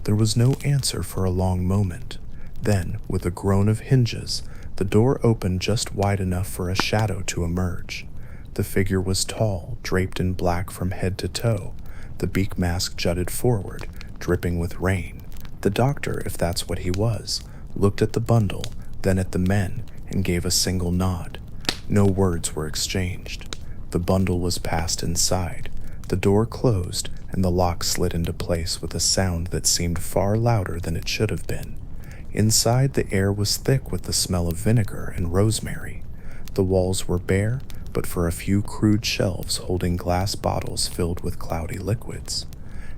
There was no answer for a long moment. Then, with a groan of hinges, the door opened just wide enough for a shadow to emerge. The figure was tall, draped in black from head to toe. The beak mask jutted forward, dripping with rain. The doctor, if that's what he was, looked at the bundle, then at the men, and gave a single nod. No words were exchanged. The bundle was passed inside. The door closed, and the lock slid into place with a sound that seemed far louder than it should have been. Inside, the air was thick with the smell of vinegar and rosemary. The walls were bare, but for a few crude shelves holding glass bottles filled with cloudy liquids.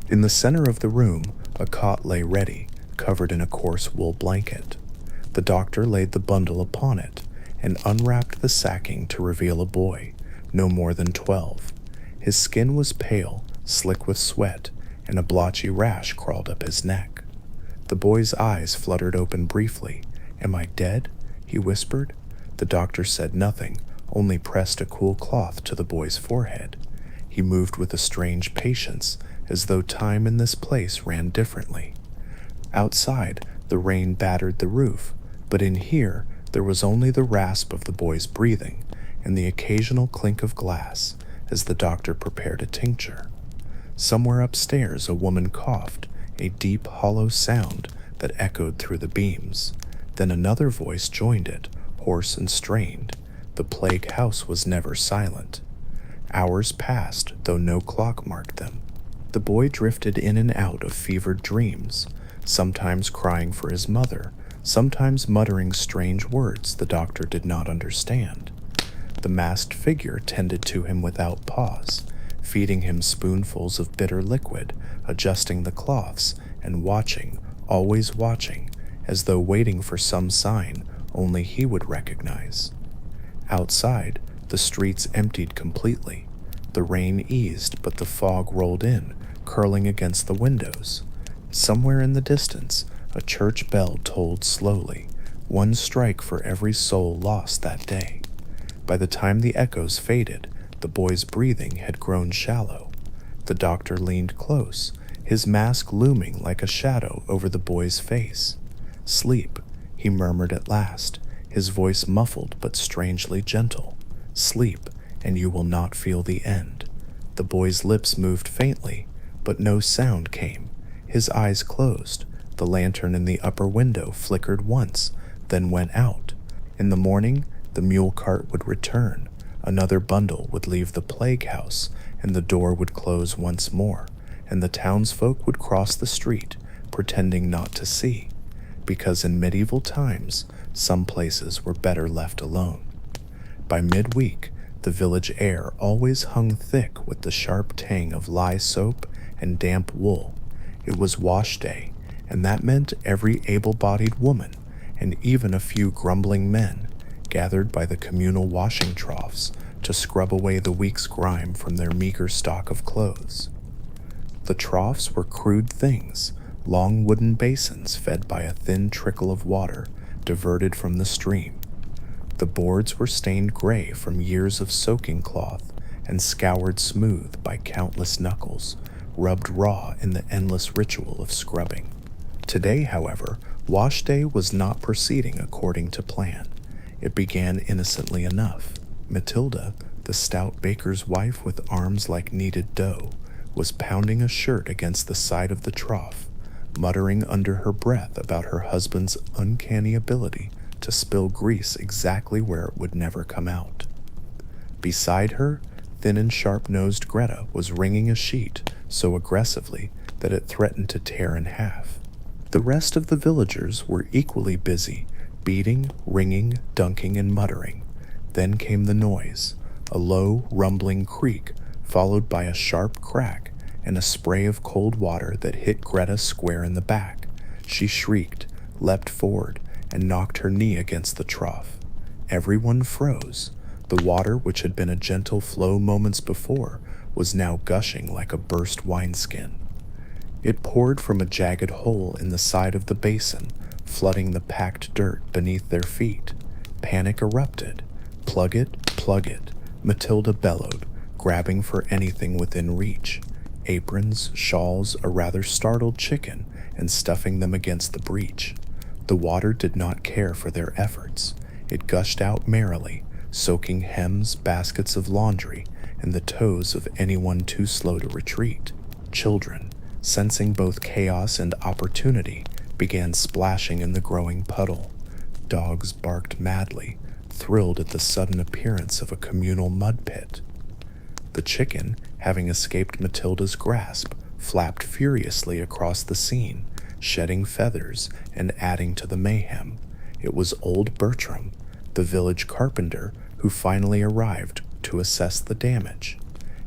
In the center of the room, a cot lay ready, covered in a coarse wool blanket. The doctor laid the bundle upon it and unwrapped the sacking to reveal a boy, no more than 12. His skin was pale, slick with sweat, and a blotchy rash crawled up his neck. The boy's eyes fluttered open briefly. "Am I dead?" he whispered. The doctor said nothing, only pressed a cool cloth to the boy's forehead. He moved with a strange patience, as though time in this place ran differently. Outside, the rain battered the roof, but in here there was only the rasp of the boy's breathing and the occasional clink of glass as the doctor prepared a tincture. Somewhere upstairs a woman coughed, a deep, hollow sound that echoed through the beams. Then another voice joined it, hoarse and strained. The plague house was never silent. Hours passed, though no clock marked them. The boy drifted in and out of fevered dreams, sometimes crying for his mother, sometimes muttering strange words the doctor did not understand. The masked figure tended to him without pause, feeding him spoonfuls of bitter liquid, adjusting the cloths, and watching, always watching, as though waiting for some sign only he would recognize. Outside, the streets emptied completely. The rain eased, but the fog rolled in, curling against the windows. Somewhere in the distance, a church bell tolled slowly, one strike for every soul lost that day. By the time the echoes faded, the boy's breathing had grown shallow. The doctor leaned close, his mask looming like a shadow over the boy's face. "Sleep," he murmured at last, his voice muffled but strangely gentle. "Sleep, and you will not feel the end." The boy's lips moved faintly, but no sound came. His eyes closed. The lantern in the upper window flickered once, then went out. In the morning, the mule cart would return. Another bundle would leave the plague house, and the door would close once more, and the townsfolk would cross the street, pretending not to see, because in medieval times, some places were better left alone. By midweek, the village air always hung thick with the sharp tang of lye soap and damp wool. It was wash day, and that meant every able-bodied woman, and even a few grumbling men, gathered by the communal washing troughs to scrub away the week's grime from their meager stock of clothes. The troughs were crude things, long wooden basins fed by a thin trickle of water diverted from the stream. The boards were stained gray from years of soaking cloth and scoured smooth by countless knuckles, rubbed raw in the endless ritual of scrubbing. Today, however, wash day was not proceeding according to plan. It began innocently enough. Matilda, the stout baker's wife with arms like kneaded dough, was pounding a shirt against the side of the trough, muttering under her breath about her husband's uncanny ability to spill grease exactly where it would never come out. Beside her, thin and sharp-nosed Greta was wringing a sheet so aggressively that it threatened to tear in half. The rest of the villagers were equally busy, beating, wringing, dunking, and muttering. Then came the noise, a low, rumbling creak, followed by a sharp crack and a spray of cold water that hit Greta square in the back. She shrieked, leapt forward, and knocked her knee against the trough. Everyone froze. The water, which had been a gentle flow moments before, was now gushing like a burst wineskin. It poured from a jagged hole in the side of the basin, flooding the packed dirt beneath their feet. Panic erupted. "Plug it, plug it," Matilda bellowed, grabbing for anything within reach. Aprons, shawls, a rather startled chicken, and stuffing them against the breach. The water did not care for their efforts. It gushed out merrily, soaking hems, baskets of laundry, and the toes of anyone too slow to retreat. Children, sensing both chaos and opportunity, began splashing in the growing puddle. Dogs barked madly, thrilled at the sudden appearance of a communal mud pit. The chicken, having escaped Matilda's grasp, flapped furiously across the scene, shedding feathers and adding to the mayhem. It was old Bertram, the village carpenter, who finally arrived to assess the damage.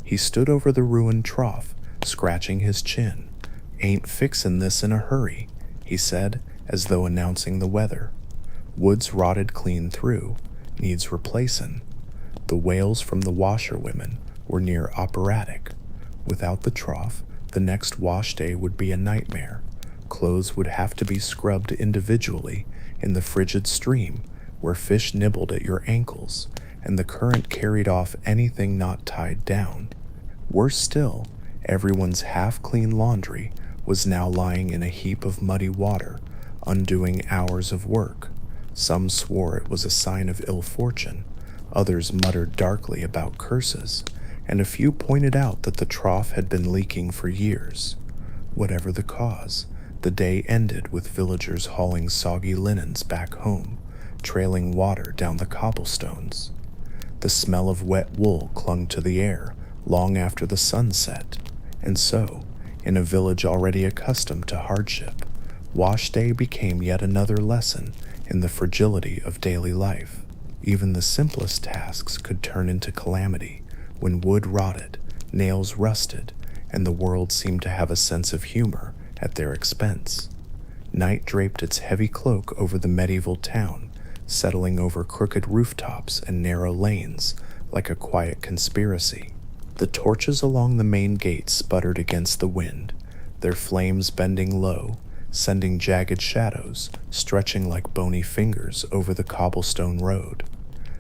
He stood over the ruined trough, scratching his chin. "Ain't fixin' this in a hurry," he said, as though announcing the weather. "Wood's rotted clean through, needs replacin'." The wails from the washerwomen were near operatic. Without the trough, the next wash day would be a nightmare. Clothes would have to be scrubbed individually in the frigid stream where fish nibbled at your ankles, and the current carried off anything not tied down. Worse still, everyone's half-clean laundry was now lying in a heap of muddy water, undoing hours of work. Some swore it was a sign of ill fortune, others muttered darkly about curses, and a few pointed out that the trough had been leaking for years. Whatever the cause, the day ended with villagers hauling soggy linens back home, trailing water down the cobblestones. The smell of wet wool clung to the air long after the sun set, and so, in a village already accustomed to hardship, wash day became yet another lesson in the fragility of daily life. Even the simplest tasks could turn into calamity when wood rotted, nails rusted, and the world seemed to have a sense of humor at their expense. Night draped its heavy cloak over the medieval town, settling over crooked rooftops and narrow lanes like a quiet conspiracy. The torches along the main gate sputtered against the wind, their flames bending low, sending jagged shadows stretching like bony fingers over the cobblestone road.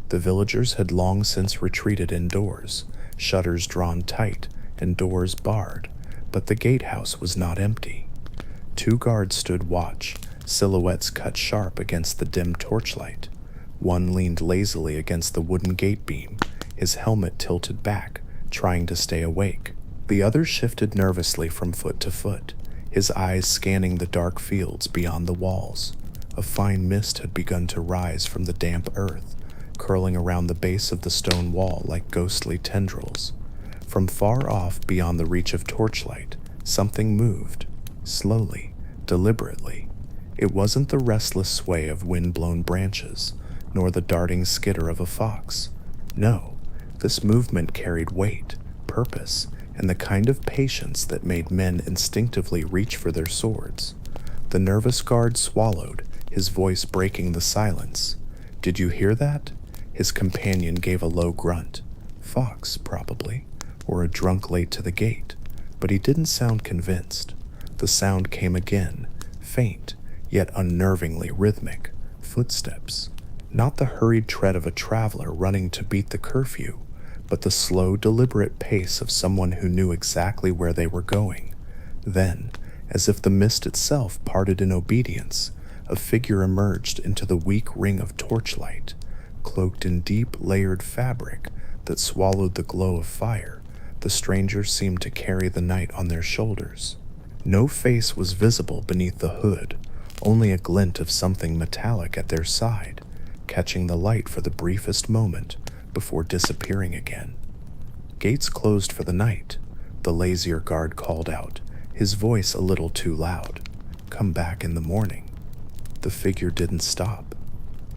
The villagers had long since retreated indoors, shutters drawn tight and doors barred, but the gatehouse was not empty. 2 guards stood watch, silhouettes cut sharp against the dim torchlight. One leaned lazily against the wooden gate beam, his helmet tilted back, trying to stay awake. The other shifted nervously from foot to foot, his eyes scanning the dark fields beyond the walls. A fine mist had begun to rise from the damp earth, curling around the base of the stone wall like ghostly tendrils. From far off, beyond the reach of torchlight, something moved, slowly, deliberately. It wasn't the restless sway of wind-blown branches, nor the darting skitter of a fox. No, this movement carried weight, purpose, and the kind of patience that made men instinctively reach for their swords. The nervous guard swallowed, his voice breaking the silence. "Did you hear that?" His companion gave a low grunt. Fox, probably, or a drunk late to the gate, but he didn't sound convinced. The sound came again, faint, yet unnervingly rhythmic. Footsteps. Not the hurried tread of a traveler running to beat the curfew, but the slow, deliberate pace of someone who knew exactly where they were going. Then, as if the mist itself parted in obedience, a figure emerged into the weak ring of torchlight, cloaked in deep, layered fabric that swallowed the glow of fire. The strangers seemed to carry the night on their shoulders. No face was visible beneath the hood, only a glint of something metallic at their side, catching the light for the briefest moment before disappearing again. "Gates closed for the night," the lazier guard called out, his voice a little too loud. "Come back in the morning." The figure didn't stop.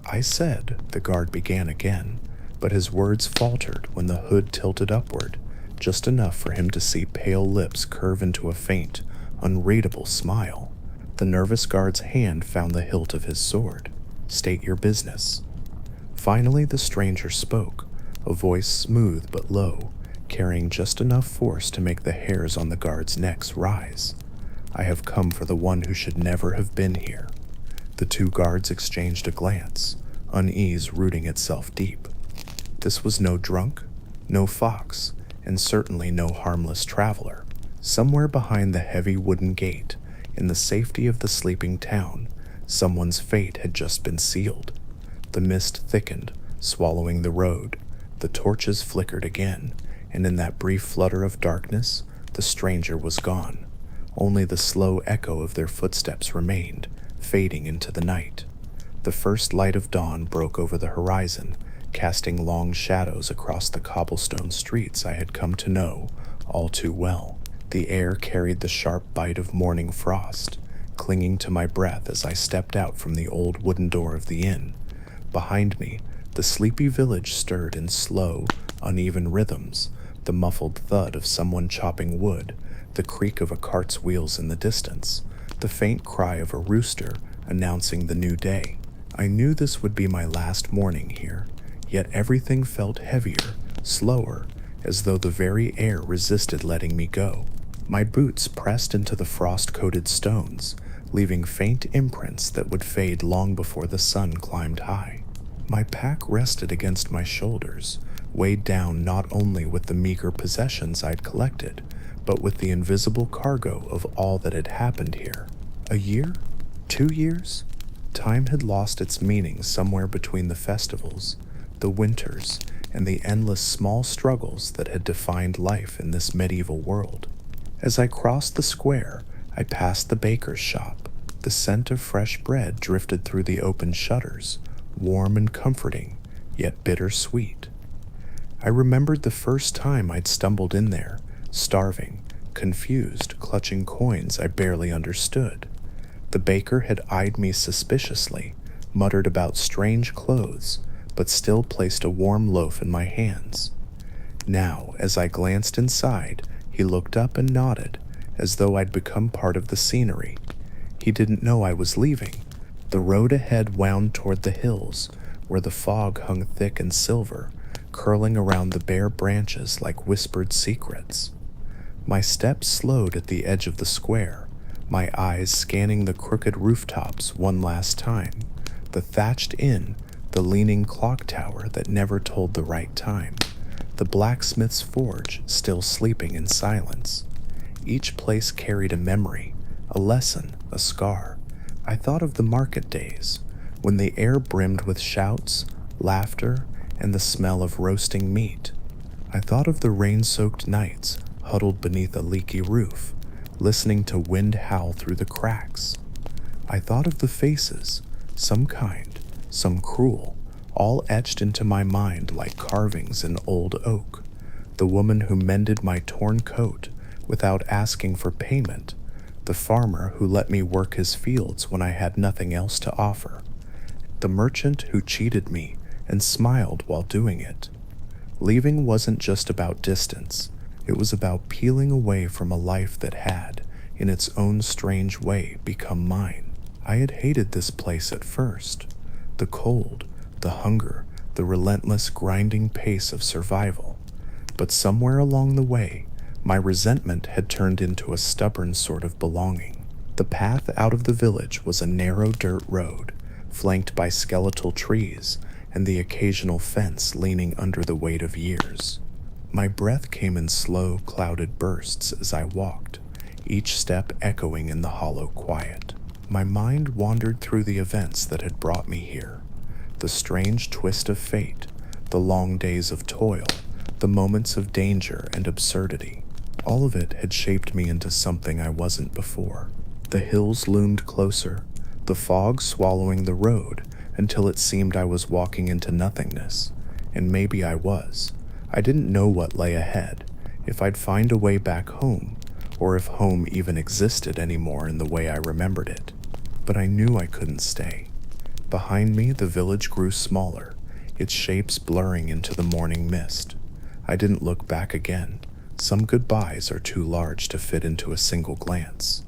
"I said," the guard began again, but his words faltered when the hood tilted upward, just enough for him to see pale lips curve into a faint, unreadable smile. The nervous guard's hand found the hilt of his sword. "State your business." Finally the stranger spoke, a voice smooth but low, carrying just enough force to make the hairs on the guard's necks rise. "I have come for the one who should never have been here." The two guards exchanged a glance, unease rooting itself deep. This was no drunk, no fox, and certainly no harmless traveler. Somewhere behind the heavy wooden gate, in the safety of the sleeping town, someone's fate had just been sealed. The mist thickened, swallowing the road. The torches flickered again, and in that brief flutter of darkness, the stranger was gone. Only the slow echo of their footsteps remained, fading into the night. The first light of dawn broke over the horizon, casting long shadows across the cobblestone streets I had come to know all too well. The air carried the sharp bite of morning frost, clinging to my breath as I stepped out from the old wooden door of the inn. Behind me, the sleepy village stirred in slow, uneven rhythms, the muffled thud of someone chopping wood, the creak of a cart's wheels in the distance, the faint cry of a rooster announcing the new day. I knew this would be my last morning here, yet everything felt heavier, slower, as though the very air resisted letting me go. My boots pressed into the frost-coated stones, leaving faint imprints that would fade long before the sun climbed high. My pack rested against my shoulders, weighed down not only with the meager possessions I'd collected, but with the invisible cargo of all that had happened here. A year? 2 years? Time had lost its meaning somewhere between the festivals, the winters, and the endless small struggles that had defined life in this medieval world. As I crossed the square, I passed the baker's shop. The scent of fresh bread drifted through the open shutters, warm and comforting, yet bittersweet. I remembered the first time I'd stumbled in there, starving, confused, clutching coins I barely understood. The baker had eyed me suspiciously, muttered about strange clothes, but still placed a warm loaf in my hands. Now, as I glanced inside, he looked up and nodded, as though I'd become part of the scenery. He didn't know I was leaving. The road ahead wound toward the hills, where the fog hung thick and silver, curling around the bare branches like whispered secrets. My steps slowed at the edge of the square, my eyes scanning the crooked rooftops one last time, the thatched inn, the leaning clock tower that never told the right time, the blacksmith's forge still sleeping in silence. Each place carried a memory, a lesson, a scar. I thought of the market days, when the air brimmed with shouts, laughter, and the smell of roasting meat. I thought of the rain-soaked nights, huddled beneath a leaky roof, listening to wind howl through the cracks. I thought of the faces, some kind, some cruel, all etched into my mind like carvings in old oak. The woman who mended my torn coat without asking for payment, the farmer who let me work his fields when I had nothing else to offer, the merchant who cheated me and smiled while doing it. Leaving wasn't just about distance, it was about peeling away from a life that had, in its own strange way, become mine. I had hated this place at first, the cold, the hunger, the relentless grinding pace of survival. But somewhere along the way, my resentment had turned into a stubborn sort of belonging. The path out of the village was a narrow dirt road, flanked by skeletal trees and the occasional fence leaning under the weight of years. My breath came in slow, clouded bursts as I walked, each step echoing in the hollow quiet. My mind wandered through the events that had brought me here, the strange twist of fate, the long days of toil, the moments of danger and absurdity. All of it had shaped me into something I wasn't before. The hills loomed closer, the fog swallowing the road until it seemed I was walking into nothingness. And maybe I was. I didn't know what lay ahead, if I'd find a way back home, or if home even existed anymore in the way I remembered it. But I knew I couldn't stay. Behind me, the village grew smaller, its shapes blurring into the morning mist. I didn't look back again. Some goodbyes are too large to fit into a single glance.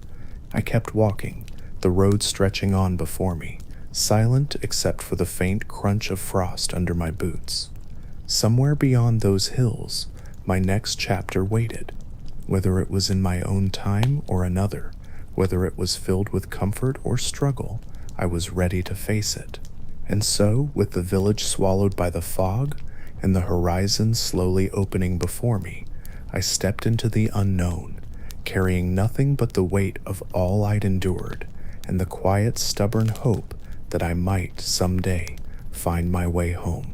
I kept walking, the road stretching on before me, silent except for the faint crunch of frost under my boots. Somewhere beyond those hills, my next chapter waited. Whether it was in my own time or another, whether it was filled with comfort or struggle, I was ready to face it. And so, with the village swallowed by the fog and the horizon slowly opening before me, I stepped into the unknown, carrying nothing but the weight of all I'd endured and the quiet, stubborn hope that I might someday find my way home.